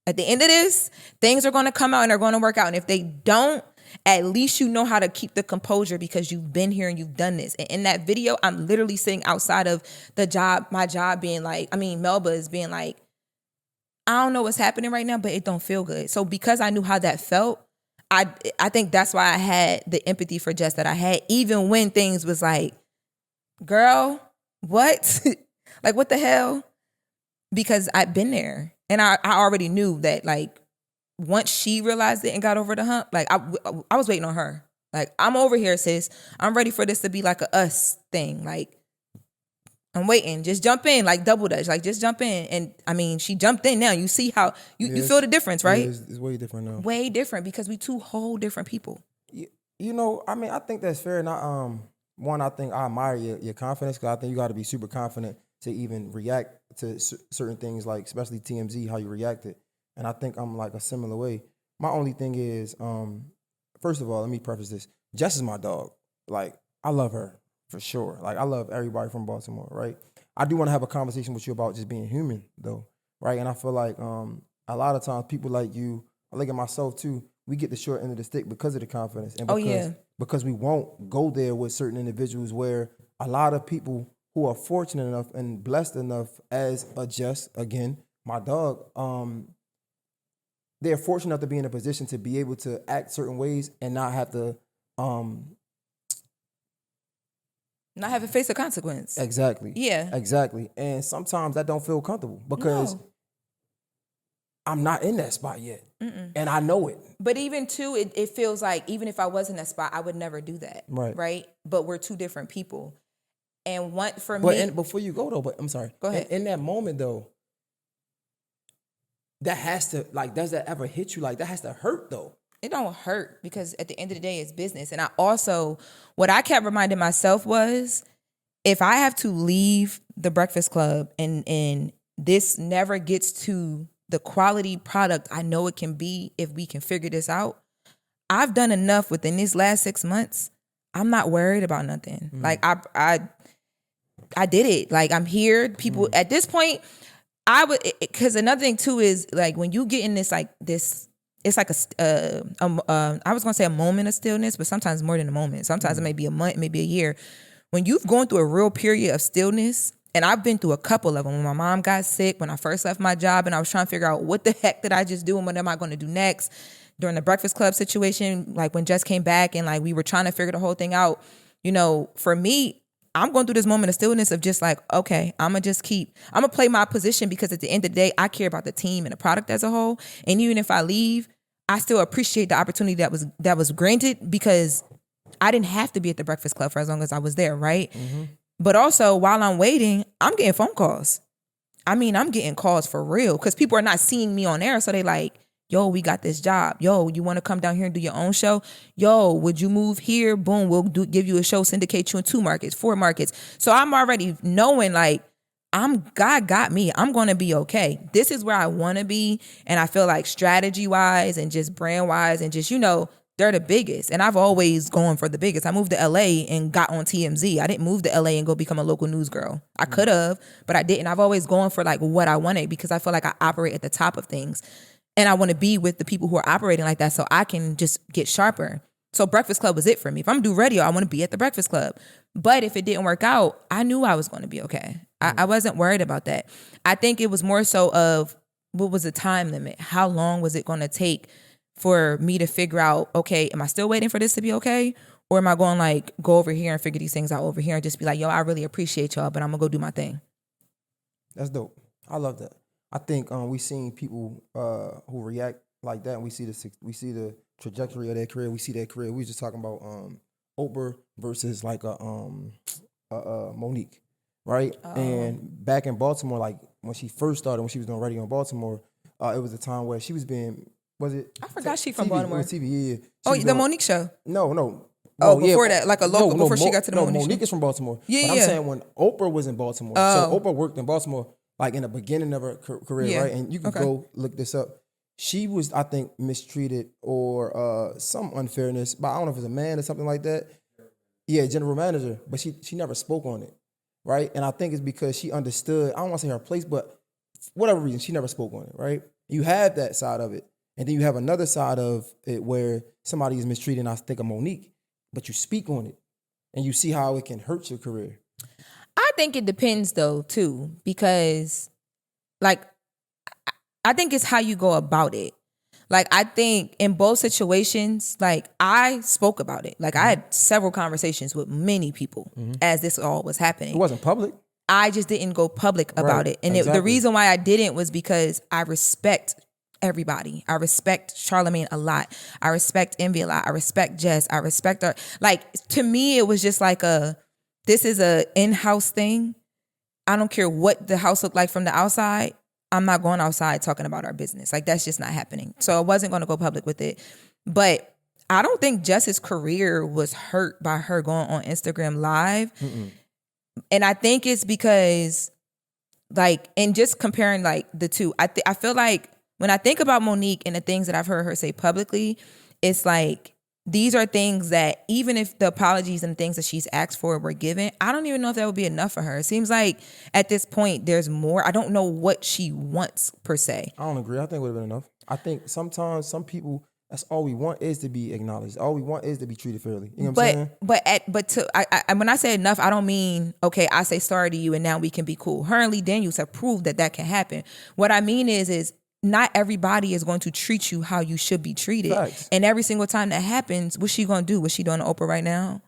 at the end of this, things are going to come out and they're going to work out. And if they don't, at least you know how to keep the composure, because you've been here and you've done this. And in that video, I'm literally sitting outside of my job being like, Melba is being like, I don't know what's happening right now, but it don't feel good. So because I knew how that felt, I think that's why I had the empathy for Jess that I had, even when things was like, girl, what? Like, what the hell? Because I've been there, and I already knew that, like, once she realized it and got over the hump, like, I was waiting on her. Like, I'm over here, sis. I'm ready for this to be like a us thing. Like, I'm waiting. Just jump in, like double dutch. Like, just jump in. And she jumped in now. You see how you feel the difference, right? Yeah, it's way different now. Way different, because we 2 whole different people. You know, I think that's fair. And I think I admire your confidence, because I think you got to be super confident to even react to certain things, like especially TMZ, how you reacted. And I think I'm like a similar way. My only thing is, first of all, let me preface this. Jess is my dog. Like, I love her. For sure. Like, I love everybody from Baltimore, right? I do want to have a conversation with you about just being human, though, right? And I feel like a lot of times people like you, I look at myself too, we get the short end of the stick because of the confidence. And because we won't go there with certain individuals, where a lot of people who are fortunate enough and blessed enough, as a Jess, again, my dog, they're fortunate enough to be in a position to be able to act certain ways and not have to Not having to face a consequence. Exactly. Yeah. Exactly. And sometimes that don't feel comfortable because I'm not in that spot yet. And I know it. But even too, it feels like even if I was in that spot, I would never do that. Right. But we're two different people. And before you go though, but I'm sorry. Go ahead. In that moment though, that has to, like, does that ever hit you? Like, that has to hurt though. It don't hurt because at the end of the day, it's business. And what I kept reminding myself was, if I have to leave the Breakfast Club and this never gets to the quality product I know it can be if we can figure this out, I've done enough within these last 6 months. I'm not worried about nothing. Like I did it. Like, I'm here. People at this point, because another thing too is, like, when you get in this, it's like I was gonna say a moment of stillness, but sometimes more than a moment. Sometimes it may be a month, maybe a year. When you've gone through a real period of stillness, and I've been through a couple of them. When my mom got sick, when I first left my job, and I was trying to figure out what the heck did I just do and what am I going to do next. During the Breakfast Club situation, like when Jess came back and like we were trying to figure the whole thing out, for me, I'm going through this moment of stillness of just like, okay, I'm going to play my position, because at the end of the day, I care about the team and the product as a whole. And even if I leave, I still appreciate the opportunity that was granted, because I didn't have to be at the Breakfast Club for as long as I was there, right? But also, while I'm waiting, I'm getting phone calls. I mean, I'm getting calls for real, because people are not seeing me on air. So they like, yo, we got this job. Yo, you want to come down here and do your own show? Yo, would you move here? Boom, we'll give you a show, syndicate you in 2 markets, 4 markets. So I'm already knowing, like, God got me. I'm going to be okay. This is where I want to be. And I feel like strategy-wise and just brand-wise and just, they're the biggest. And I've always gone for the biggest. I moved to LA and got on TMZ. I didn't move to LA and go become a local news girl. I could have, but I didn't. I've always gone for like what I wanted, because I feel like I operate at the top of things. And I want to be with the people who are operating like that so I can just get sharper. So Breakfast Club was it for me. If I'm going to do radio, I want to be at the Breakfast Club. But if it didn't work out, I knew I was going to be okay. I wasn't worried about that. I think it was more so of, what was the time limit? How long was it going to take for me to figure out, okay, am I still waiting for this to be okay? Or am I going like, go over here and figure these things out over here and just be like, yo, I really appreciate y'all, but I'm going to go do my thing. That's dope. I love that. I think we seen people who react like that, and we see the trajectory of their career. We see their career. We was just talking about Oprah versus like a MoNique, right? Oh. And back in Baltimore, like when she first started, when she was doing radio in Baltimore, it was a time where she was being, was it? I forgot she from Baltimore. TV, yeah. Oh, the MoNique show? No. Oh, before that, like a local, before she got to the MoNique show. MoNique is from Baltimore. Yeah, but I'm saying when Oprah was in Baltimore, so Oprah worked in Baltimore, like in the beginning of her career, right? And you can go look this up. She was, I think, mistreated or some unfairness, but I don't know if it's a man or something like that. Yeah, general manager, but she never spoke on it, right? And I think it's because she understood, I don't want to say her place, but whatever reason, she never spoke on it, right? You have that side of it. And then you have another side of it where somebody is mistreating, I think, of MoNique, but you speak on it and you see how it can hurt your career. I think it depends though, too, because like, I think it's how you go about it. Like, I think in both situations, like I spoke about it. Like I had several conversations with many people as this all was happening. It wasn't public. I just didn't go public about it. And the reason why I didn't was because I respect everybody. I respect Charlamagne a lot. I respect Envy a lot. I respect Jess. I respect her. Like, to me, it was just like this is a in-house thing. I don't care what the house looked like from the outside. I'm not going outside talking about our business. Like, that's just not happening. So I wasn't going to go public with it. But I don't think Jess's career was hurt by her going on Instagram Live. And I think it's because, like, and just comparing, like, the two, I feel like when I think about MoNique and the things that I've heard her say publicly, it's like, these are things that even if the apologies and things that she's asked for were given, I don't even know if that would be enough for her. It seems like at this point, there's more. I don't know what she wants per se. I don't agree. I think it would have been enough. I think sometimes some people, that's all we want is to be acknowledged. All we want is to be treated fairly. You know what I'm saying? When I say enough, I don't mean, okay, I say sorry to you and now we can be cool. Her and Lee Daniels have proved that can happen. What I mean is not everybody is going to treat you how you should be treated. Facts. And every single time that happens, what's she going to do? What's she doing to Oprah right now?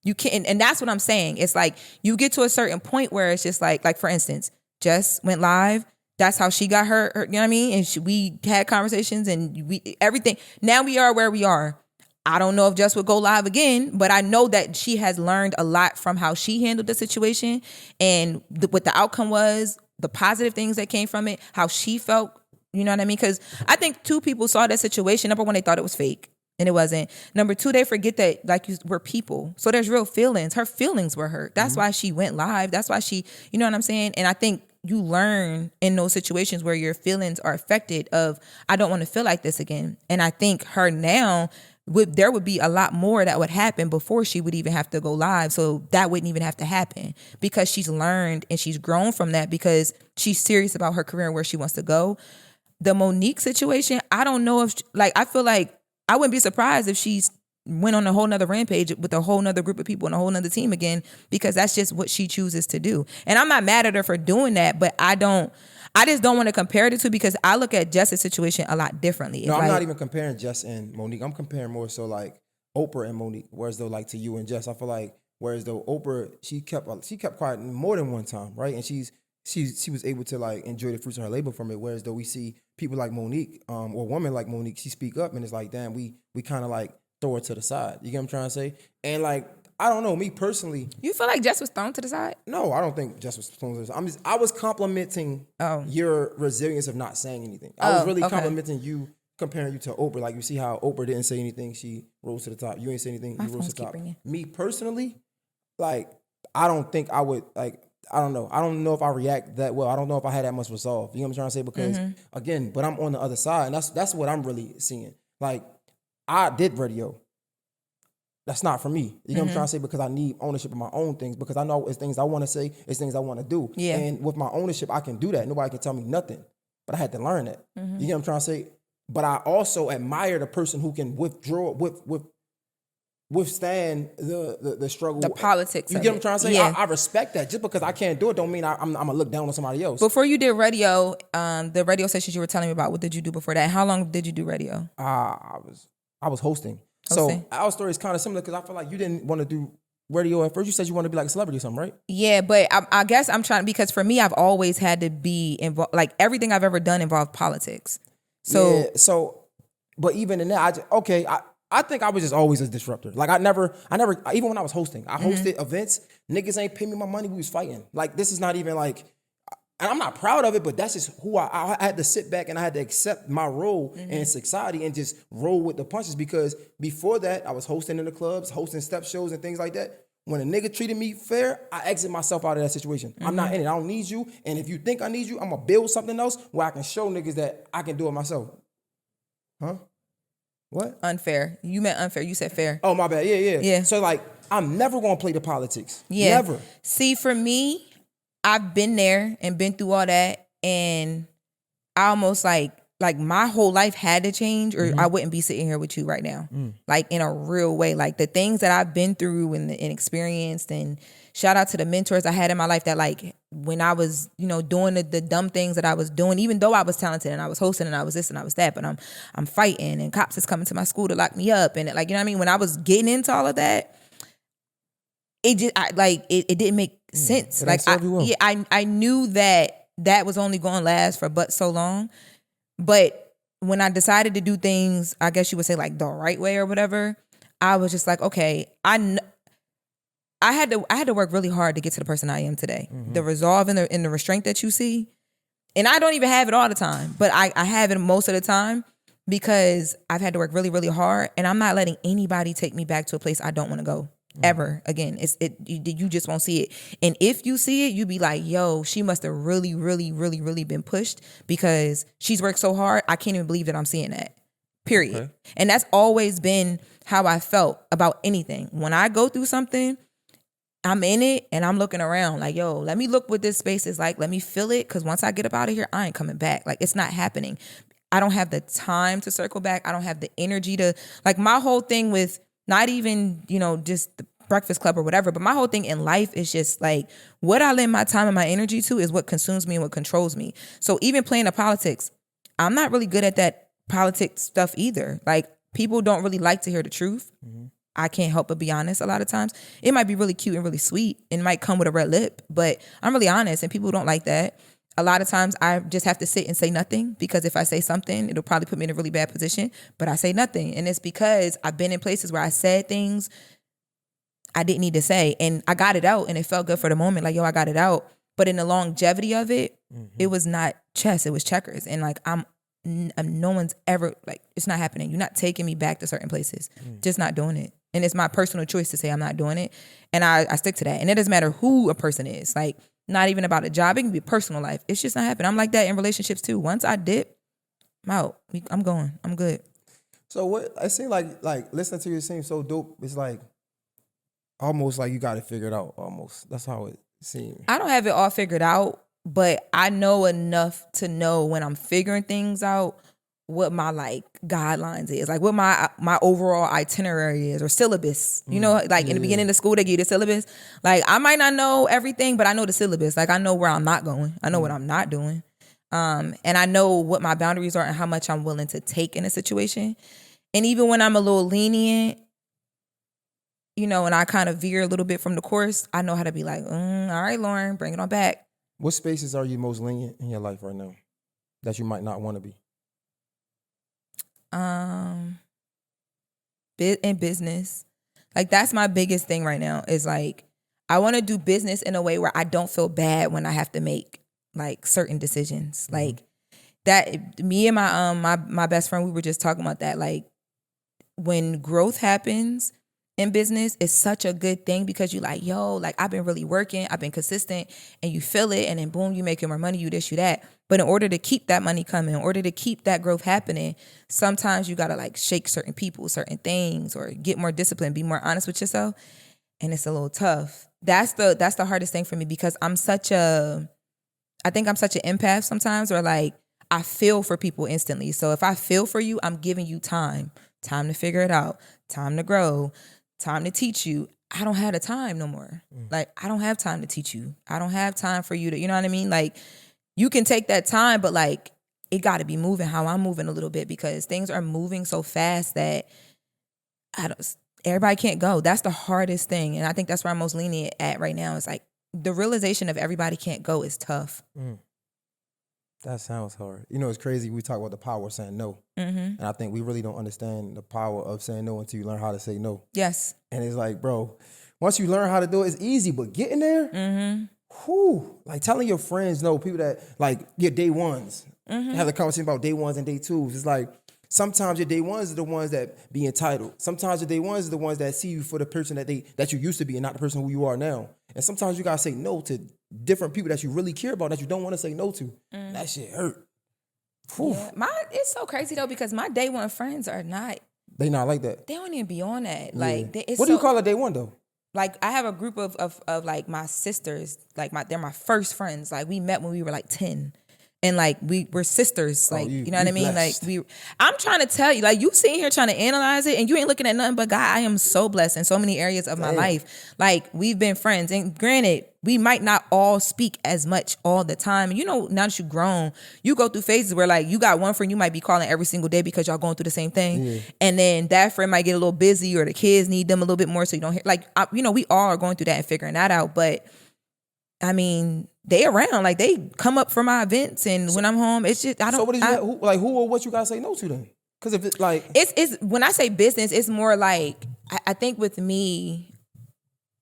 You can't, and that's what I'm saying. It's like you get to a certain point where it's just like for instance, Jess went live. That's how she got her you know what I mean? And we had conversations and everything. Now we are where we are. I don't know if Jess would go live again, but I know that she has learned a lot from how she handled the situation and what the outcome was, the positive things that came from it, how she felt, you know what I mean? Because I think two people saw that situation. Number one, they thought it was fake and it wasn't. Number two, they forget that we're people. So there's real feelings. Her feelings were hurt. That's why she went live. That's why she, you know what I'm saying? And I think you learn in those situations where your feelings are affected of, I don't want to feel like this again. And I think her now, there would be a lot more that would happen before she would even have to go live. So that wouldn't even have to happen because she's learned and she's grown from that because she's serious about her career and where she wants to go. The MoNique situation, I don't know if, I feel like I wouldn't be surprised if she's went on a whole nother rampage with a whole nother group of people and a whole nother team again, because that's just what she chooses to do. And I'm not mad at her for doing that, but I just don't want to compare the two because I look at Jess's situation a lot differently. No, I'm not even comparing Jess and MoNique. I'm comparing more so like Oprah and MoNique, whereas though like to you and Jess, I feel like whereas though Oprah, she kept quiet more than one time, right? And she was able to like enjoy the fruits of her labor from it. Whereas though we see people like MoNique, or women like MoNique, she speak up and it's like, damn, we kind of like throw her to the side. You get what I'm trying to say? And like, I don't know, me personally. You feel like Jess was thrown to the side? No, I don't think Jess was thrown to the side. I was complimenting your resilience of not saying anything. I was really complimenting you, comparing you to Oprah. Like you see how Oprah didn't say anything, she rose to the top. You ain't say anything, you rose to the top. Me personally, like, I don't think I would, like, I don't know. I don't know if I react that well. I don't know if I had that much resolve. You know what I'm trying to say? Because again, but I'm on the other side, and that's what I'm really seeing. Like, I did radio. That's not for me. You know what I'm trying to say? Because I need ownership of my own things. Because I know it's things I want to say, it's things I want to do. Yeah. And with my ownership, I can do that. Nobody can tell me nothing. But I had to learn that. You know what I'm trying to say? But I also admire the person who can withstand the struggle. The politics. You get what I'm trying to say? Yeah. I respect that. Just because I can't do it don't mean I'm going to look down on somebody else. Before you did radio, the radio sessions you were telling me about, what did you do before that? How long did you do radio? I was hosting. So our story is kind of similar because I feel like you didn't want to do radio at first. You said you wanted to be like a celebrity or something, right? Yeah, but I guess I'm trying, because for me, I've always had to be involved. Like everything I've ever done involved politics. So, but even in that, I think I was just always a disruptor. Like I never, even when I was hosting, I hosted events. Niggas ain't pay me my money. We was fighting. Like this is not even like, and I'm not proud of it, but that's just who I had to sit back and I had to accept my role in society and just roll with the punches, because before that, I was hosting in the clubs, hosting step shows and things like that. When a nigga treated me fair, I exit myself out of that situation. I'm not in it. I don't need you. And if you think I need you, I'm going to build something else where I can show niggas that I can do it myself. Huh? What? Unfair. You meant unfair. You said fair. Oh, my bad. Yeah. So like, I'm never going to play the politics. Yeah. Never. See, for me, I've been there and been through all that, and I almost like my whole life had to change, or I wouldn't be sitting here with you right now. Like in a real way, like the things that I've been through and experienced, and shout out to the mentors I had in my life that like when I was, doing the dumb things that I was doing, even though I was talented and I was hosting and I was this and I was that, but I'm fighting and cops is coming to my school to lock me up, and like, you know what I mean? When I was getting into all of that, it just it didn't make sense. Like I knew that was only going to last for but so long. But when I decided to do things, I guess you would say like the right way or whatever, I was just like, okay, I had to work really hard to get to the person I am today. The resolve and the restraint that you see, and I don't even have it all the time, but I have it most of the time because I've had to work really, really hard, and I'm not letting anybody take me back to a place I don't want to go. Ever again. You just won't see it. And if you see it, you be like, yo, she must have really, really, really, really been pushed because she's worked so hard. I can't even believe that I'm seeing that. Period. Okay. And that's always been how I felt about anything. When I go through something, I'm in it and I'm looking around like, yo, let me look what this space is like. Let me feel it. Because once I get up out of here, I ain't coming back. Like, it's not happening. I don't have the time to circle back. I don't have the energy to, like, my whole thing with not even, just the Breakfast Club or whatever, but my whole thing in life is just like what I lend my time and my energy to is what consumes me and what controls me. So even playing the politics, I'm not really good at that politics stuff either. Like, people don't really like to hear the truth. I can't help but be honest a lot of times. It might be really cute and really sweet and might come with a red lip, but I'm really honest and people don't like that. A lot of times I just have to sit and say nothing, because if I say something, it'll probably put me in a really bad position, but I say nothing. And it's because I've been in places where I said things I didn't need to say, and I got it out and it felt good for the moment. Like, yo, I got it out. But in the longevity of it, it was not chess, it was checkers. And like, no one's ever, like, it's not happening. You're not taking me back to certain places. Just not doing it. And it's my personal choice to say I'm not doing it. And I stick to that. And it doesn't matter who a person is. Like, not even about a job. It can be personal life. It's just not happening. I'm like that in relationships too. Once I dip, I'm out. I'm going. I'm good. So what, it seems like listening to you seems so dope. It's like almost like you got it figured out almost. That's how it seems. I don't have it all figured out, but I know enough to know when I'm figuring things out what my like guidelines is, like what my overall itinerary is or syllabus. You know, like in the beginning of school they give you the syllabus. Like, I might not know everything, but I know the syllabus. Like, I know where I'm not going. I know what I'm not doing. And I know what my boundaries are and how much I'm willing to take in a situation. And even when I'm a little lenient, you know, and I kind of veer a little bit from the course, I know how to be like, all right, Loren, bring it on back. What spaces are you most lenient in your life right now that you might not want to be? In business. Like, that's my biggest thing right now is like, I want to do business in a way where I don't feel bad when I have to make like certain decisions. Like that, me and my best friend, we were just talking about that. Like, when growth happens in business, it's such a good thing because you like, yo, like, I've been really working, I've been consistent, and you feel it, and then boom, you making more money, you this, you that. But in order to keep that money coming, in order to keep that growth happening, sometimes you gotta like shake certain people, certain things, or get more disciplined, be more honest with yourself. And it's a little tough. That's the hardest thing for me because I think I'm such an empath sometimes, where like I feel for people instantly. So if I feel for you, I'm giving you time to figure it out, time to grow, time to teach you. I don't have the time no more. Like, I don't have time to teach you. I don't have time for you to, you know what I mean? Like, you can take that time, but like, it got to be moving how I'm moving a little bit because things are moving so fast that everybody can't go. That's the hardest thing. And I think that's where I'm most lenient at right now. It's like the realization of everybody can't go is tough. That sounds hard. You know, it's crazy. We talk about the power of saying no. And I think we really don't understand the power of saying no until you learn how to say no. Yes. And it's like, bro, once you learn how to do it, it's easy. But getting there, like telling your friends no, people that like your day ones, have a conversation about day ones and day twos. It's like sometimes your day ones are the ones that be entitled. Sometimes your day ones are the ones that see you for the person that you used to be and not the person who you are now. And sometimes you gotta say no to different people that you really care about that you don't want to say no to. That shit hurt. Yeah. It's so crazy though because my day one friends are not. They not like that. They don't even be on that. Like, what do you call a day one though? Like, I have a group of like my sisters. Like, they're my first friends. Like, we met when we were like 10. And like we're sisters, like you know what I mean. Blessed. Like I'm trying to tell you, like you sitting here trying to analyze it, and you ain't looking at nothing but God. I am so blessed in so many areas of my life. Like, we've been friends, and granted, we might not all speak as much all the time. You know, now that you've grown, you go through phases where like you got one friend you might be calling every single day because y'all going through the same thing, and then that friend might get a little busy or the kids need them a little bit more, so you don't hear. Like, you know, we all are going through that and figuring that out, but. I mean, they around, like they come up for my events, and when I'm home, it's just I don't. So what is who or what you gotta say no to then? Because if it's like it's when I say business, it's more like I think with me,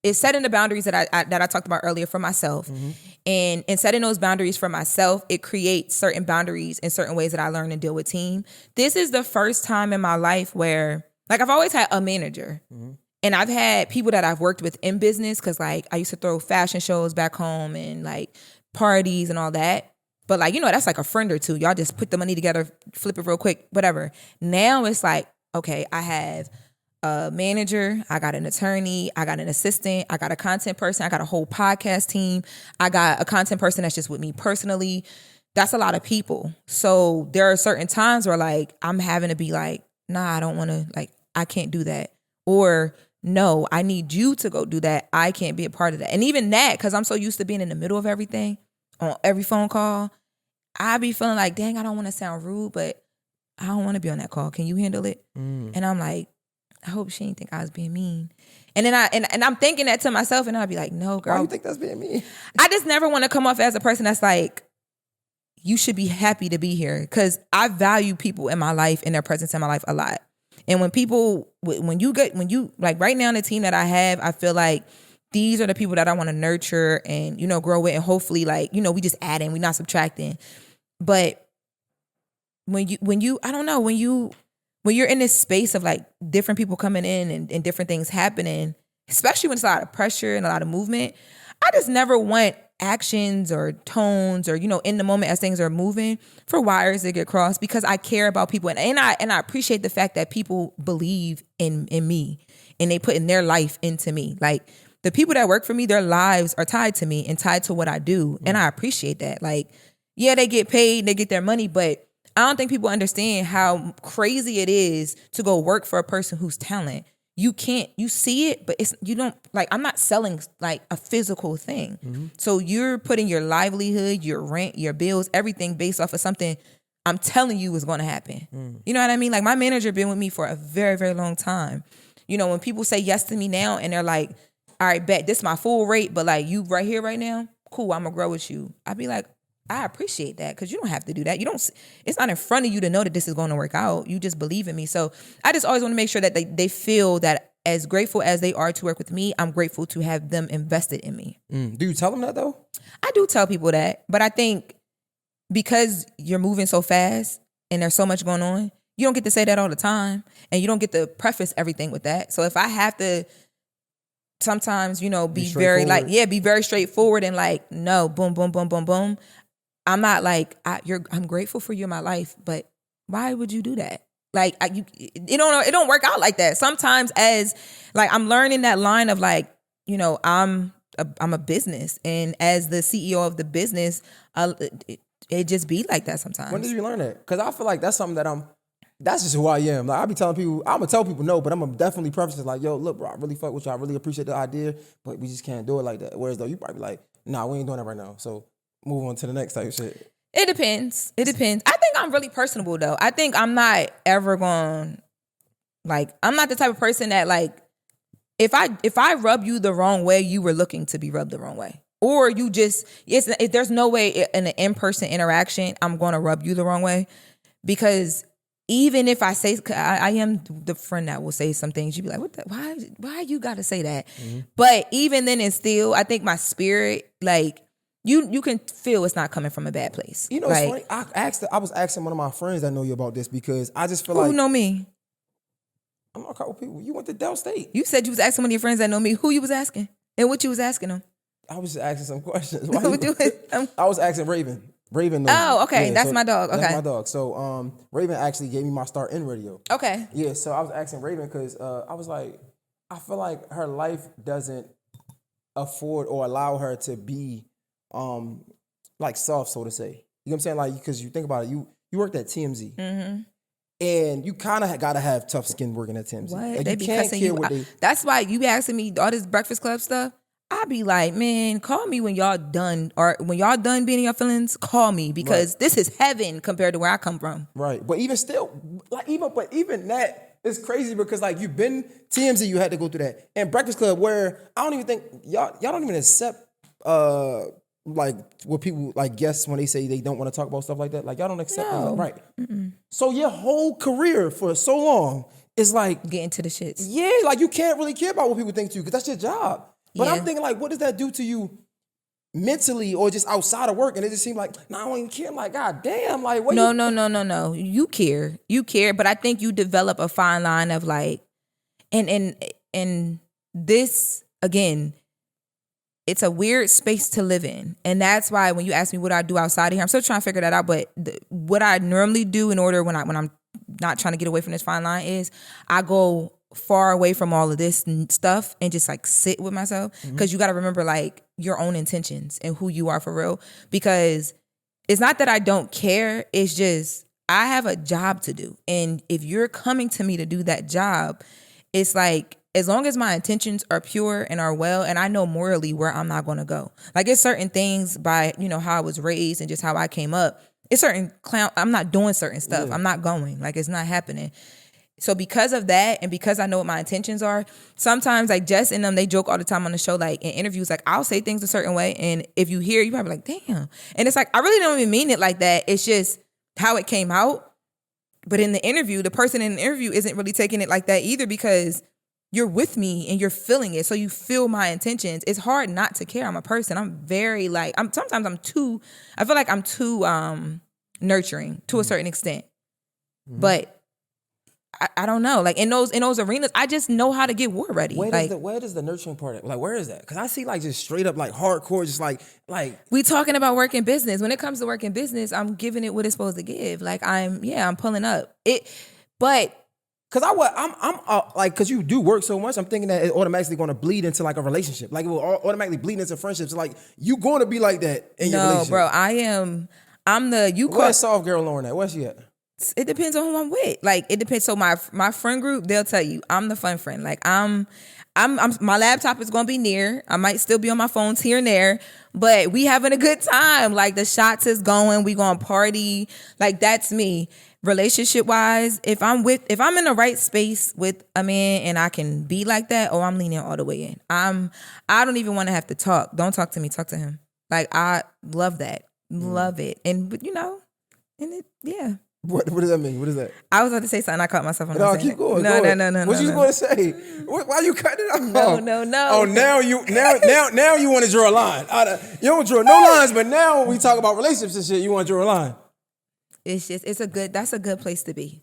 it's setting the boundaries that I talked about earlier for myself, and in setting those boundaries for myself, it creates certain boundaries in certain ways that I learn to deal with team. This is the first time in my life where, like, I've always had a manager. And I've had people that I've worked with in business because, like, I used to throw fashion shows back home and, like, parties and all that. But, like, you know, that's like a friend or two. Y'all just put the money together, flip it real quick, whatever. Now it's like, okay, I have a manager, I got an attorney, I got an assistant, I got a content person, I got a whole podcast team, I got a content person that's just with me personally. That's a lot of people. So there are certain times where, like, I'm having to be like, nah, I don't want to, like, I can't do that. Or no, I need you to go do that. I can't be a part of that. And even that, because I'm so used to being in the middle of everything, on every phone call, I be feeling like, dang, I don't want to sound rude, but I don't want to be on that call. Can you handle it? And I'm like, I hope she didn't think I was being mean. And then I'm thinking that to myself, and I'll be like, no, girl. Why you think that's being mean? I just never want to come off as a person that's like, you should be happy to be here, because I value people in my life and their presence in my life a lot. And when you like right now, the team that I have, I feel like these are the people that I want to nurture and, grow with, and hopefully like, we just adding, we're not subtracting. But when you're in this space of like different people coming in and different things happening, especially when it's a lot of pressure and a lot of movement, I just never want actions or tones or, in the moment as things are moving for wires that get crossed, because I care about people. And I appreciate the fact that people believe in me and they put in their life into me. Like the people that work for me, their lives are tied to me and tied to what I do. And I appreciate that. Like, yeah, they get paid, they get their money, but I don't think people understand how crazy it is to go work for a person whose talent. You see it, but you don't, like, I'm not selling like a physical thing. So you're putting your livelihood, your rent, your bills, everything based off of something I'm telling you is going to happen. You know what I mean? Like my manager been with me for a very, very long time. When people say yes to me now and they're like, all right, bet this is my full rate, but like you right here, right now, cool, I'm gonna grow with you. I'd be like, I appreciate that, because you don't have to do that. It's not in front of you to know that this is going to work out. You just believe in me. So I just always want to make sure that they feel that as grateful as they are to work with me, I'm grateful to have them invested in me. Do you tell them that though? I do tell people that, but I think because you're moving so fast and there's so much going on, you don't get to say that all the time, and you don't get to preface everything with that. So if I have to sometimes, be very like, be very straightforward and like, no, boom, boom, boom, boom, boom. I'm not like, I'm grateful for you in my life, but why would you do that? Like, it don't work out like that. Sometimes as like, I'm learning that line of like, I'm a business, and as the CEO of the business, it just be like that sometimes. When did you learn that? Because I feel like that's something that's just who I am. Like I be telling people, I'm gonna tell people no, but I'm gonna definitely preface it like, yo, look, bro, I really fuck with you. I really appreciate the idea, but we just can't do it like that. Whereas though you probably be like, nah, we ain't doing that right now. So move on to the next type of shit. It depends. I think I'm really personable though. I think I'm not ever going, like, I'm not the type of person that like, if I rub you the wrong way, you were looking to be rubbed the wrong way. Or you just, there's no way in an in-person interaction, I'm going to rub you the wrong way. Because even if I say, I am the friend that will say some things, you'd be like, what the, why you got to say that? But even then, it's still, I think my spirit, like, you can feel it's not coming from a bad place. It's like, funny. I was asking one of my friends that know you about this, because I just feel like, who know me? I'm not a couple people. You went to Del State. You said you was asking one of your friends that know me. Who you was asking? And what you was asking them? I was just asking some questions. I was asking Raven. Raven knows. Oh, okay. Yeah, that's my dog. Okay. That's my dog. So Raven actually gave me my start in radio. Okay. Yeah, so I was asking Raven because I was like, I feel like her life doesn't afford or allow her to be like soft, so to say. You know what I'm saying? Like, because you think about it, you worked at TMZ. Mm-hmm. And you kind of got to have tough skin working at TMZ. What? Like, they be cussing you. That's why you be asking me all this Breakfast Club stuff. I be like, man, call me when y'all done, or when y'all done being in your feelings, call me, because this is heaven compared to where I come from. Right. But even still, like even that is crazy, because like you've been TMZ, you had to go through that. And Breakfast Club, where I don't even think y'all don't even accept like what people like guests when they say they don't want to talk about stuff like that. Like y'all don't accept that, right? Mm-mm. So your whole career for so long is like getting to the shits. Yeah, like you can't really care about what people think to you, because that's your job. But I'm thinking, like, what does that do to you mentally or just outside of work? And it just seemed like, I don't even care. I'm like, God damn, like, what? No. You care, but I think you develop a fine line of like, and this again, it's a weird space to live in, and that's why when you ask me what I do outside of here, I'm still trying to figure that out. But what I normally do in order when I'm not trying to get away from this fine line is I go far away from all of this stuff and just like sit with myself, because you got to remember like your own intentions and who you are for real, because it's not that I don't care, it's just I have a job to do, and if you're coming to me to do that job, it's like as long as my intentions are pure and are well, and I know morally where I'm not going to go. Like it's certain things by how I was raised and just how I came up, it's certain clown. I'm not doing certain stuff. I'm not going. Like, it's not happening. So because of that, and because I know what my intentions are, sometimes like Jess and them, they joke all the time on the show, like in interviews, like I'll say things a certain way, and if you hear, you probably like, damn. And it's like, I really don't even mean it like that. It's just how it came out. But in the interview, the person in the interview isn't really taking it like that either, because you're with me and you're feeling it. So you feel my intentions. It's hard not to care. I'm a person. I'm very like, I feel like I'm too nurturing to a certain extent. But I don't know. Like in those arenas, I just know how to get war ready. Where does the nurturing part at? Like, where is that? Because I see like just straight up like hardcore, just like we talking about work and business. When it comes to work and business, I'm giving it what it's supposed to give. Like I'm pulling up it, but because you do work so much, I'm thinking that it's automatically going to bleed into like a relationship. Like it will automatically bleed into friendships. Like you going to be like that in your relationship. No, bro, Where's soft girl Loren at? Where's she at? It depends on who I'm with. Like it depends. So my friend group, they'll tell you I'm the fun friend. Like I'm my laptop is gonna be near. I might still be on my phones here and there, but we having a good time. Like the shots is going. We gonna party. Like that's me. Relationship wise, if I'm in the right space with a man and I can be like that, I'm leaning all the way in. I don't even want to have to talk. Don't talk to me. Talk to him. Like I love that. Love it. And yeah. What does that mean? What is that? I was about to say something. I caught myself. No, keep going. No. What you going to say? Why you cutting it off? No. Oh, now you want to draw a line. You don't draw no lines, but now when we talk about relationships and shit, you want to draw a line. It's just that's a good place to be.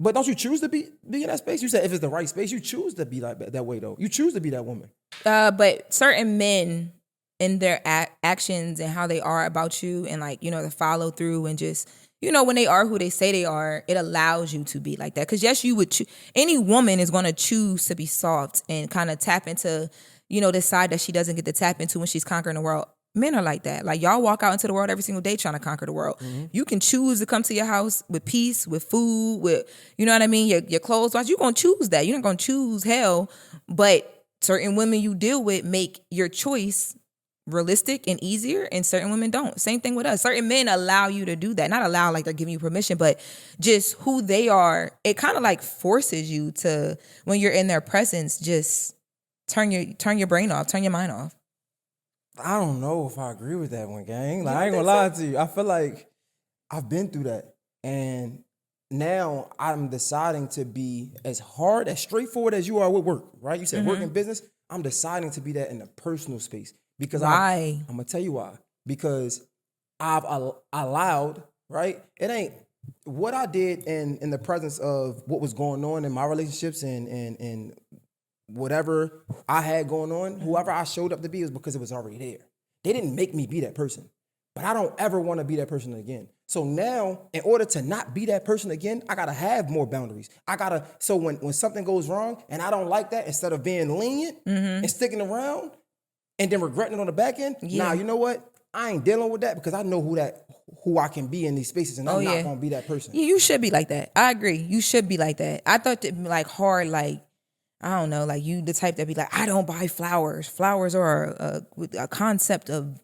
But don't you choose to be in that space? You said if it's the right space, you choose to be like that way though. You choose to be that woman. But certain men in their actions and how they are about you, and like the follow through and just. When they are who they say they are, it allows you to be like that. Because yes, you would any woman is going to choose to be soft and kind of tap into, this side that she doesn't get to tap into when she's conquering the world. Men are like that. Like y'all walk out into the world every single day trying to conquer the world. Mm-hmm. You can choose to come to your house with peace, with food, with, you know what I mean? Your clothes wash. You're going to choose that. You're not going to choose hell. But certain women you deal with make your choice realistic and easier, and certain women don't. Same thing with us. Certain men allow you to do that. Not allow like they're giving you permission, but just who they are. It kind of like forces you to, when you're in their presence, just turn your brain off, turn your mind off. I don't know if I agree with that one, gang. Like I ain't gonna lie to you. I feel like I've been through that, and now I'm deciding to be as hard, as straightforward as you are with work. Right? You said work and business. I'm deciding to be that in the personal space. Because why? I'm gonna tell you why. Because I've allowed, right? It ain't what I did in the presence of what was going on in my relationships and whatever I had going on. Whoever I showed up to be was because it was already there. They didn't make me be that person, but I don't ever want to be that person again. So now, in order to not be that person again, I gotta have more boundaries. So when something goes wrong and I don't like that, instead of being lenient and sticking around. And then regretting it on the back end. Yeah. Nah, you know what? I ain't dealing with that because I know who I can be in these spaces, and I'm not gonna be that person. Yeah, you should be like that. I agree. You should be like that. I thought that like hard, like I don't know, like you the type that be like, I don't buy flowers. Flowers are a concept of.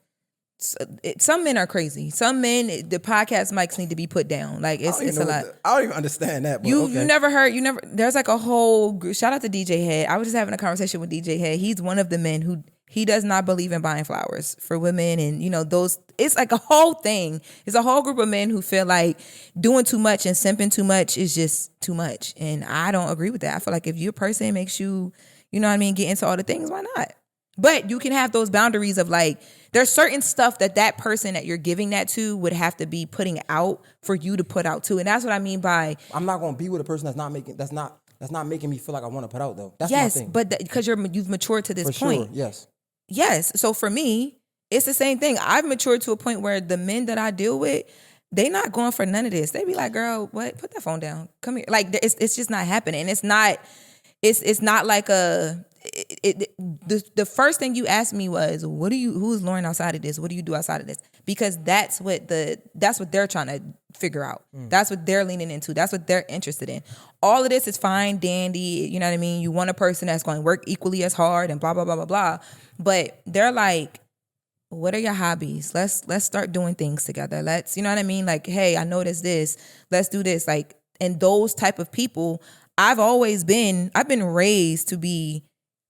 Some men are crazy. Some men, the podcast mics need to be put down. Like it's a lot. I don't even understand that. But you never heard. There's like a whole group. Shout out to DJ Head. I was just having a conversation with DJ Head. He's one of the men who. He does not believe in buying flowers for women, and those. It's like a whole thing. It's a whole group of men who feel like doing too much and simping too much is just too much, and I don't agree with that. I feel like if your person makes you, get into all the things, why not? But you can have those boundaries of like, there's certain stuff that person that you're giving that to would have to be putting out for you to put out too, and that's what I mean by. I'm not gonna be with a person that's not making me feel like I want to put out though. That's yes, my thing. But because you've matured to this point. Sure, Yes. So for me, it's the same thing. I've matured to a point where the men that I deal with, they not going for none of this. They be like, girl, what? Put that phone down. Come here. Like it's just not happening. It's not like the first thing you asked me was, who is Loren outside of this? What do you do outside of this? Because that's what they're trying to figure out. That's what they're leaning into. That's what they're interested in. All of this is fine, dandy. You know what I mean? You want a person that's going to work equally as hard and blah, blah, blah, blah, blah. But they're like, what are your hobbies? Let's start doing things together. Let's, you know what I mean? Like, hey, I noticed this. Let's do this. Like, and those type of people, I've been raised to be,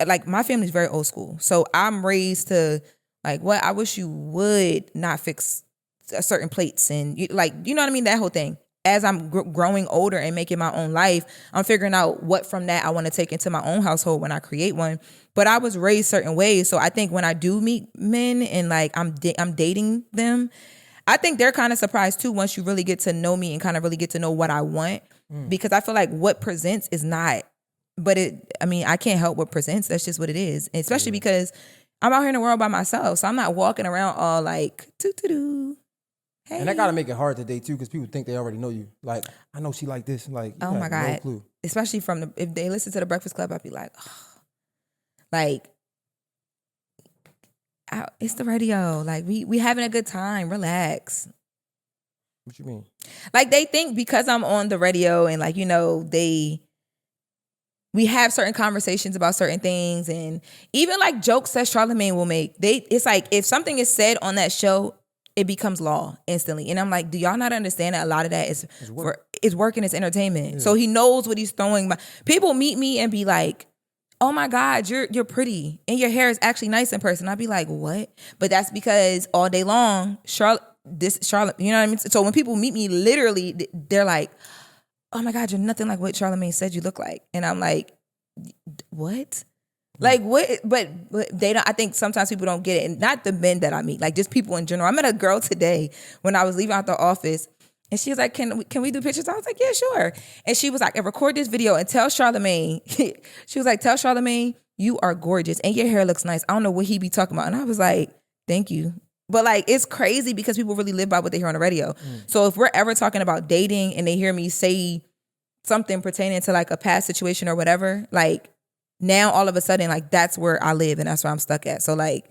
like, my family's very old school. So I'm raised to, like, what? I wish you would not fix certain plates and, like, you know what I mean? That whole thing. As I'm growing older and making my own life, I'm figuring out what from that I want to take into my own household when I create one. But I was raised certain ways. So I think when I do meet men and, like, I'm dating them, I think they're kind of surprised too once you really get to know me and kind of really get to know what I want. Because I feel like what presents is not, but I can't help what presents. That's just what it is. And especially because I'm out here in the world by myself. So I'm not walking around all like, doo-doo-doo. Hey. And that gotta make it hard to date too, because people think they already know you. Like, I know she like this. Like, oh my God. No clue. Especially if they listen to the Breakfast Club, I'd be like, oh. Like, it's the radio. Like, we having a good time. Relax. What you mean? Like, they think because I'm on the radio and, like, you know, we have certain conversations about certain things, and even like jokes that Charlamagne will make. It's like if something is said on that show, it becomes law instantly. And I'm like, do y'all not understand that a lot of that is work and it's entertainment? Yeah. So he knows what he's throwing. People meet me and be like, oh my God, you're pretty and your hair is actually nice in person. I'd be like, what? But that's because all day long, Charlotte, you know what I mean? So when people meet me, literally, they're like, oh my God, you're nothing like what Charlamagne said you look like. And I'm like, what? Like, what? But they don't, I think sometimes people don't get it. And not the men that I meet, like just people in general. I met a girl today when I was leaving out the office, and she was like, can we do pictures? I was like, yeah, sure. And she was like, record this video and tell Charlamagne. She was like, tell Charlamagne, you are gorgeous and your hair looks nice. I don't know what he be talking about. And I was like, thank you. But like, it's crazy because people really live by what they hear on the radio. So if we're ever talking about dating and they hear me say something pertaining to like a past situation or whatever, like now all of a sudden, like that's where I live and that's where I'm stuck at. So like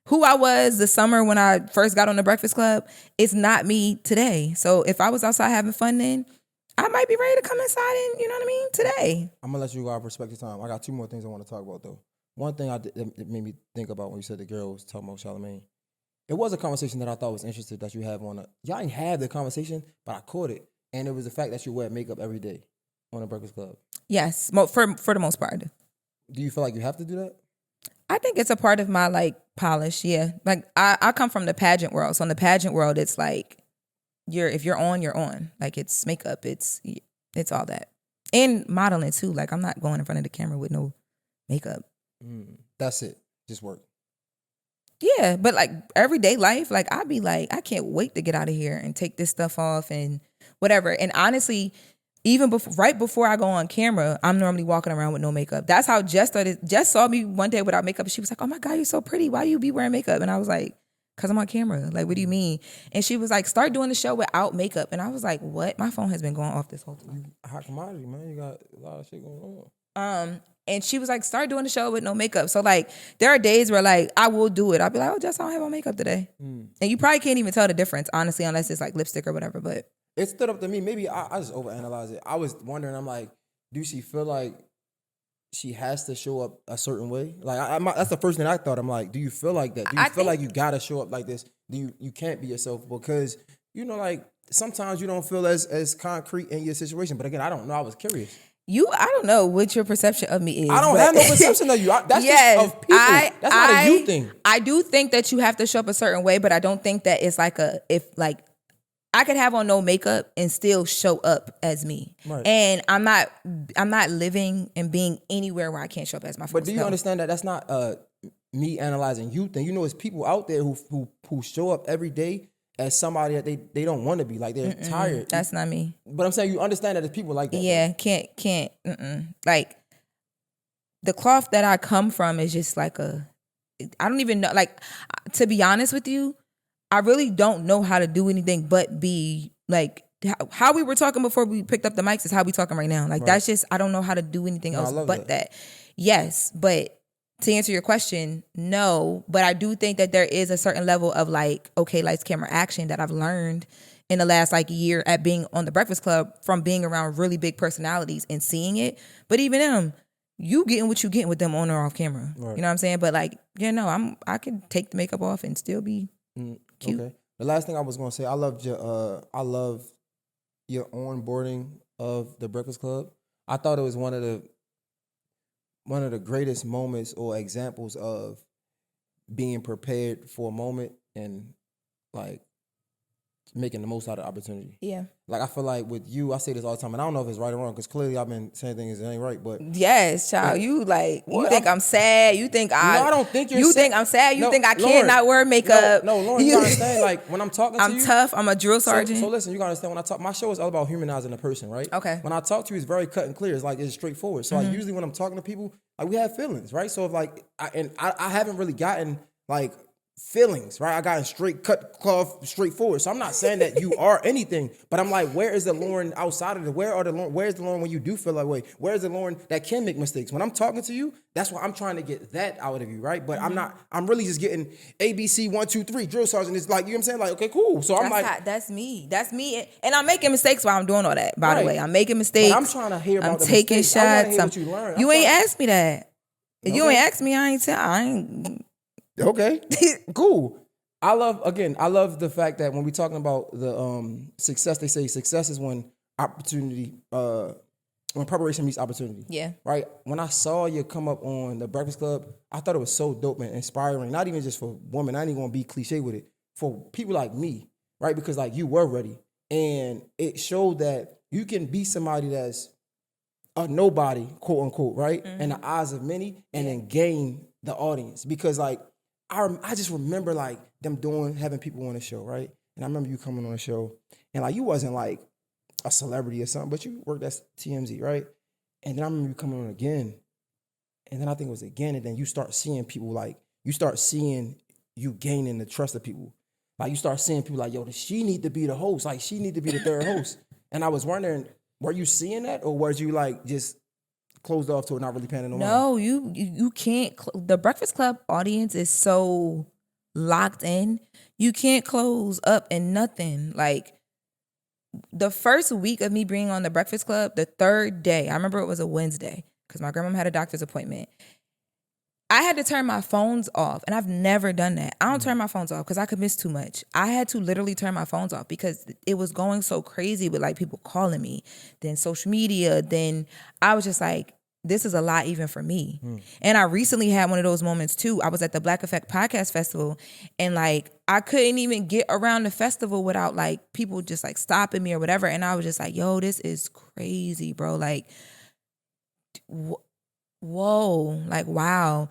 who I was the summer when I first got on the Breakfast Club, it's not me today. So if I was outside having fun then, I might be ready to come inside and, you know what I mean, today. I'm going to let you go. I respect your time. I got two more things I want to talk about though. One thing it made me think about when you said the girl was talking about Charlamagne. It was a conversation that I thought was interesting that you have y'all didn't have the conversation, but I caught it. And it was the fact that you wear makeup every day on the Breakfast Club. Yes, for the most part. Do you feel like you have to do that? I think it's a part of my like polish, yeah. Like I come from the pageant world. So in the pageant world, it's like if you're on, you're on. Like it's makeup, it's all that. And modeling too. Like I'm not going in front of the camera with no makeup. That's it. Just work. Yeah, but like everyday life, like I'd be like, I can't wait to get out of here and take this stuff off and whatever. And honestly, even right before I go on camera, I'm normally walking around with no makeup. That's how Jess started. Jess saw me one day without makeup. And she was like, oh my God, you're so pretty. Why do you be wearing makeup? And I was like, because I'm on camera. Like, what do you mean? And she was like, start doing the show without makeup. And I was like, what? My phone has been going off this whole time. Hot commodity, man. You got a lot of shit going on. And she was like, start doing the show with no makeup. So like, there are days where like, I will do it. I'll be like, oh, Jess, I don't have on makeup today. And you probably can't even tell the difference, honestly, unless it's like lipstick or whatever. But it stood up to me. Maybe I just overanalyze it. I was wondering, I'm like, do she feel like she has to show up a certain way? Like, that's the first thing I thought. I'm like, do you feel like that? Do you feel like you gotta show up like this? You can't be yourself? Because, you know, like, sometimes you don't feel as concrete in your situation. But again, I don't know. I was curious. I don't know what your perception of me is. I don't have no perception of you. That's just of people. That's not a you thing. I do think that you have to show up a certain way, but I don't think that it's like I could have on no makeup and still show up as me. Right. And I'm not living and being anywhere where I can't show up as my full self. But do you understand that that's not me analyzing you thing? You know, it's people out there who show up every day as somebody that they don't want to be. Like they're tired. That's not me. But I'm saying you understand that there's people like that. Yeah, can't. Like the cloth that I come from is just like I don't even know. Like, to be honest with you, I really don't know how to do anything but be like how we were talking before we picked up the mics is how we talking right now. Like right. That's just, I don't know how to do anything else but that. Yes, but to answer your question, no. But I do think that there is a certain level of like, okay, lights, camera, action that I've learned in the last like year at being on the Breakfast Club from being around really big personalities and seeing it. But even them, you getting what you getting with them on or off camera. Right. You know what I'm saying? But like, I can take the makeup off and still be cute. Okay. The last thing I was gonna say, I love your onboarding of the Breakfast Club. I thought it was one of the greatest moments or examples of being prepared for a moment and like making the most out of the opportunity. Yeah. Like I feel like with you, I say this all the time, and I don't know if it's right or wrong because clearly I've been saying things that ain't right. But yes, child, you like you What? think I'm sad? You think I don't think you're you sad. think I'm sad? You No, think I Loren, cannot wear makeup? No, Loren, you gotta understand. Like when I'm talking to you, I'm tough. I'm a drill sergeant. So listen, you gotta understand when I talk. My show is all about humanizing a person, right? Okay. When I talk to you, it's very cut and clear. It's like it's straightforward. So like usually when I'm talking to people, like we have feelings, right? So if like I haven't really gotten like feelings, right? I got straight cut cloth, straightforward. So I'm not saying that you are anything, but I'm like, where is the Loren outside of where's the Loren when you do feel that way? Where's the Loren that can make mistakes? When I'm talking to you, that's why I'm trying to get that out of you, right? But I'm really just getting ABC 1, 2, 3 drill sergeant. It's like, you know what I'm saying? Like, okay, cool. So I'm that's me. And I'm making mistakes while I'm doing all that, by the way. I'm making mistakes. But I'm trying to hear about I'm the taking mistakes. I wanna shots. hear what you learned. You ain't asked me that. If you Okay. ain't asked me, I ain't. Okay, cool. I love the fact that when we're talking about the success, they say success is when preparation meets opportunity. Yeah. Right? When I saw you come up on the Breakfast Club, I thought it was so dope and inspiring, not even just for women, I ain't even gonna be cliche with it, for people like me, right? Because like you were ready. And it showed that you can be somebody that's a nobody, quote unquote, right? In the eyes of many, and then gain the audience. Because like I just remember like them having people on the show, right? And I remember you coming on the show, and like you wasn't like a celebrity or something, but you worked at TMZ, right? And then I remember you coming on again, and then I think it was again, and then you start seeing people like you start seeing you gaining the trust of people. Like you start seeing people like, yo, she need to be the host, like she need to be the third host. And I was wondering, were you seeing that, or was you like just closed off to it, not really paying no mind? No, you can't. The Breakfast Club audience is so locked in. You can't close up and nothing. Like the first week of me being on the Breakfast Club, the third day, I remember it was a Wednesday because my grandma had a doctor's appointment. I had to turn my phones off, and I've never done that. I don't turn my phones off because I could miss too much. I had to literally turn my phones off because it was going so crazy with like people calling me, then social media, then I was just like, this is a lot even for me. And I recently had one of those moments too. I was at the Black Effect Podcast Festival, and like I couldn't even get around the festival without like people just like stopping me or whatever. And I was just like, yo, this is crazy, bro. Like, whoa, like, wow.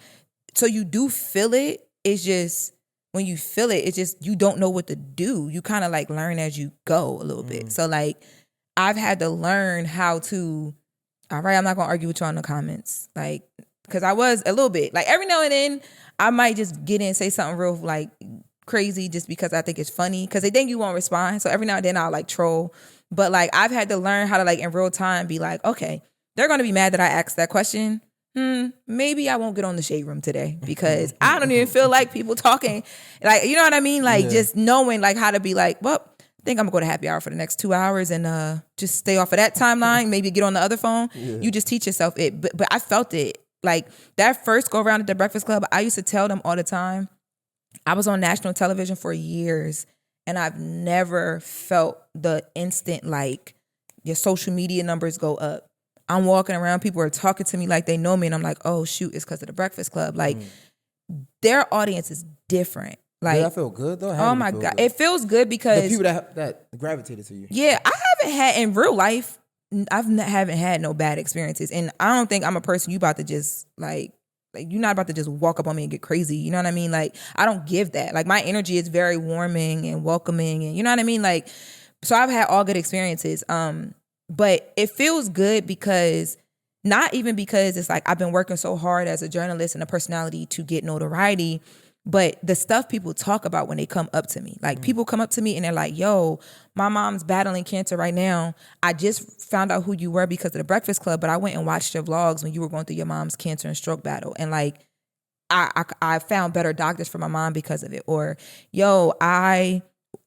So you do feel it. It's just, when you feel it, it's just, you don't know what to do. You kind of like learn as you go a little bit. So like, I've had to learn how to, all right, I'm not going to argue with you on the comments. Like, because I was a little bit, like every now and then, I might just get in and say something real like crazy just because I think it's funny. Because they think you won't respond. So every now and then I'll like troll. But like, I've had to learn how to like in real time be like, okay, they're going to be mad that I asked that question. Maybe I won't get on the shade room today because I don't even feel like people talking. Like, you know what I mean? Like just knowing like how to be like, well, I think I'm gonna go to happy hour for the next 2 hours and just stay off of that timeline, maybe get on the other phone. You just teach yourself it. But I felt it. Like that first go around at the Breakfast Club, I used to tell them all the time, I was on national television for years and I've never felt the instant like your social media numbers go up. I'm walking around, people are talking to me like they know me, and I'm like, oh shoot, it's because of the Breakfast Club. Like their audience is different. Like, did that feel good though? Oh my God. It feels good because the people that gravitated to you. Yeah, I haven't had in real life, haven't had no bad experiences. And I don't think I'm a person you about to just like you're not about to just walk up on me and get crazy. You know what I mean? Like I don't give that. Like my energy is very warming and welcoming, and you know what I mean? Like, so I've had all good experiences. But it feels good because not even because it's like I've been working so hard as a journalist and a personality to get notoriety, but the stuff people talk about when they come up to me. Like people come up to me and they're like, yo, my mom's battling cancer right now. I just found out who you were because of the Breakfast Club, but I went and watched your vlogs when you were going through your mom's cancer and stroke battle. And like, I found better doctors for my mom because of it. Or, yo, I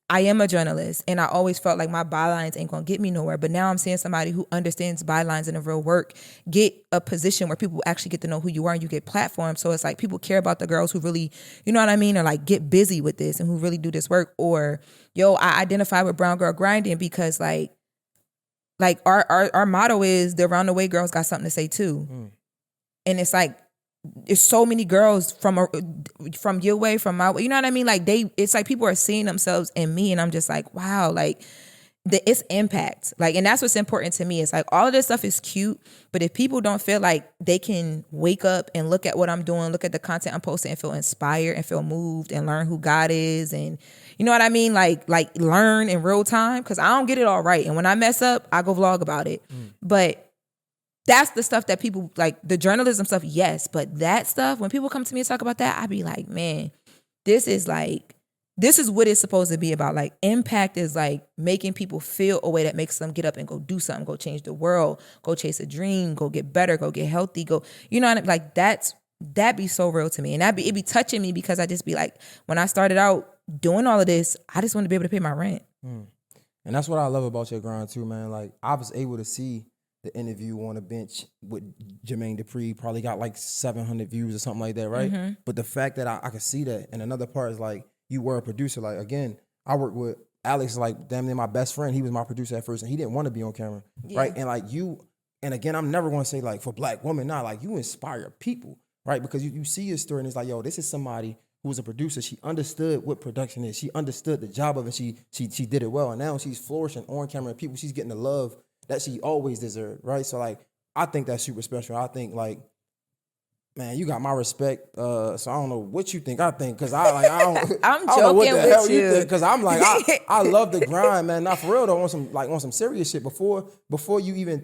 I am a journalist, and I always felt like my bylines ain't gonna get me nowhere. But now I'm seeing somebody who understands bylines in the real work get a position where people actually get to know who you are, and you get platforms. So it's like people care about the girls who really, you know what I mean, or like get busy with this and who really do this work. Or I identify with Brown Girl Grinding because like our motto is the around the way girls got something to say too, and it's like. There's so many girls from your way, from my way. You know what I mean? Like it's like people are seeing themselves in me, and I'm just like, wow, like it's impact. Like, and that's what's important to me. It's like all of this stuff is cute, but if people don't feel like they can wake up and look at what I'm doing, look at the content I'm posting, and feel inspired and feel moved and learn who God is, and you know what I mean? Like learn in real time, because I don't get it all right, and when I mess up, I go vlog about it, but. That's the stuff that people like, the journalism stuff, yes. But that stuff, when people come to me and talk about that, I be like, man, this is what it's supposed to be about. Like, impact is like making people feel a way that makes them get up and go do something, go change the world, go chase a dream, go get better, go get healthy, go, you know what I mean? Like, that be so real to me. And it be touching me because I just be like, when I started out doing all of this, I just wanted to be able to pay my rent. And that's what I love about your grind too, man. Like, I was able to see the interview on the bench with Jermaine Dupri, probably got like 700 views or something like that, right? Mm-hmm. But the fact that I could see that, and another part is like, you were a producer. Like, again, I worked with Alex, like damn near my best friend. He was my producer at first, and he didn't want to be on camera, right? And like and again, I'm never going to say like for Black women, nah, like you inspire people, right? Because you see your story, and it's like, yo, this is somebody who was a producer. She understood what production is. She understood the job of it. She did it well, and now she's flourishing on camera, and people, she's getting the love that she always deserved, right? So like, I think that's super special. I think like, man, you got my respect. So I don't know what you think. I think because I don't. I'm joking I don't know what the hell you you. think, because I'm like, I love the grind, man. Not for real though. On some serious shit. Before you even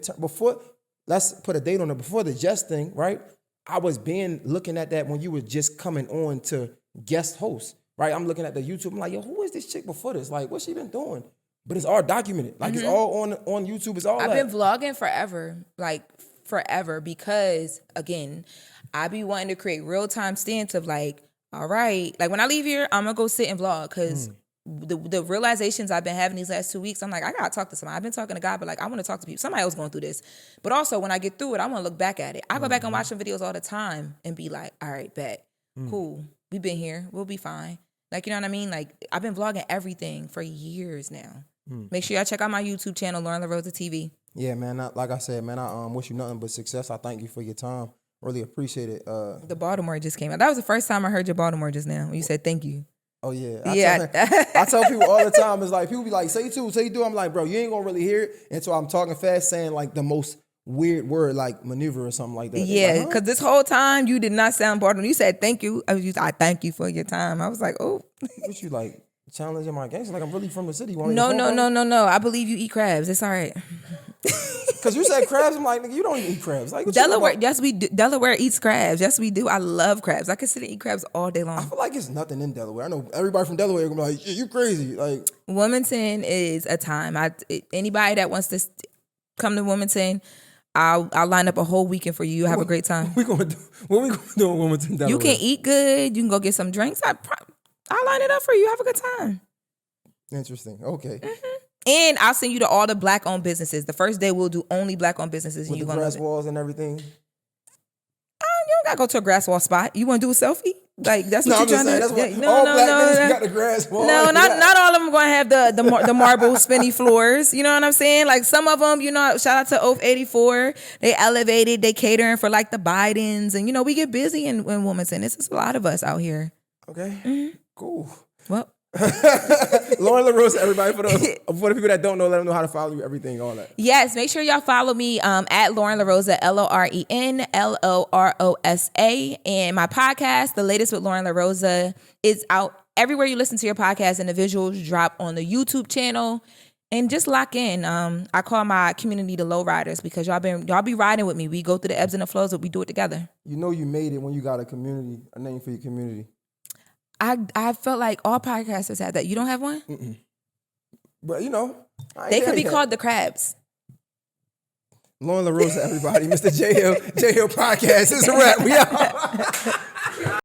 let's put a date on it. Before the Jess thing, right? I was looking at that when you were just coming on to guest host, right? I'm looking at the YouTube. I'm like, yo, who is this chick before this? Like, what's she been doing? But it's all documented. Like, it's all on YouTube. It's all I've been vlogging forever, because, again, I be wanting to create real-time stance of, like, all right, like, when I leave here, I'm going to go sit and vlog, because the realizations I've been having these last 2 weeks, I'm like, I got to talk to somebody. I've been talking to God, but, like, I want to talk to people. Somebody else going through this. But also, when I get through it, I want to look back at it. I go back and watch some videos all the time and be like, all right, bet. Cool. We've been here. We'll be fine. Like, you know what I mean? Like, I've been vlogging everything for years now. Make sure y'all check out my YouTube channel, Loren Lorosa TV. Yeah, man. Like I said, man, I wish you nothing but success. I thank you for your time. Really appreciate it. The Baltimore just came out. That was the first time I heard your Baltimore just now when you said thank you. Oh, yeah. I tell people all the time, it's like, people be like, say do. I'm like, bro, you ain't going to really hear it until I'm talking fast, saying like the most weird word, like maneuver or something like that. Yeah, because this whole time you did not sound Baltimore. You said thank you. I thank you for your time. I was like, oh. What you like? Challenging my gangster, like I'm really from the city. No. I believe you eat crabs. It's all right. Because you said crabs, I'm like, nigga, you don't even eat crabs. Like, Delaware, yes we do. Delaware eats crabs. Yes we do. I love crabs. I can sit and eat crabs all day long. I feel like it's nothing in Delaware. I know everybody from Delaware gonna be like, yeah, you crazy. Like, Wilmington is a time. Anybody that wants to come to Wilmington, I'll line up a whole weekend for you. You have a great time. What we gonna do in Wilmington, Delaware? You can eat good. You can go get some drinks. I'll line it up for you. Have a good time. Interesting. Okay. Mm-hmm. And I'll send you to all the Black-owned businesses. The first day we'll do only Black-owned businesses. With the grass walls and everything? You don't got to go to a grass wall spot. You want to do a selfie? Like, that's what you're trying to do? No. Got the grass wall. No, not all of them going to have the marble spinny floors. You know what I'm saying? Like, some of them, shout out to Oath 84. They elevated. They catering for, like, the Bidens. And, we get busy in Wilmington. It's just a lot of us out here. Okay. Mm-hmm. Cool. Well. Loren Lorosa, everybody, for the people that don't know, let them know how to follow you, everything, all that. Yes, make sure y'all follow me at Loren Lorosa, LorenLorosa. And my podcast, The Latest with Loren Lorosa, is out everywhere you listen to your podcast, and the visuals drop on the YouTube channel. And just lock in. I call my community the low riders, because y'all be riding with me. We go through the ebbs and the flows, but we do it together. You know you made it when you got a name for your community. I felt like all podcasters had that. You don't have one? Mm-mm. But they could be called the Crabs. Loren Lorosa, everybody. Mr. J Hill podcast. It's a wrap. We out.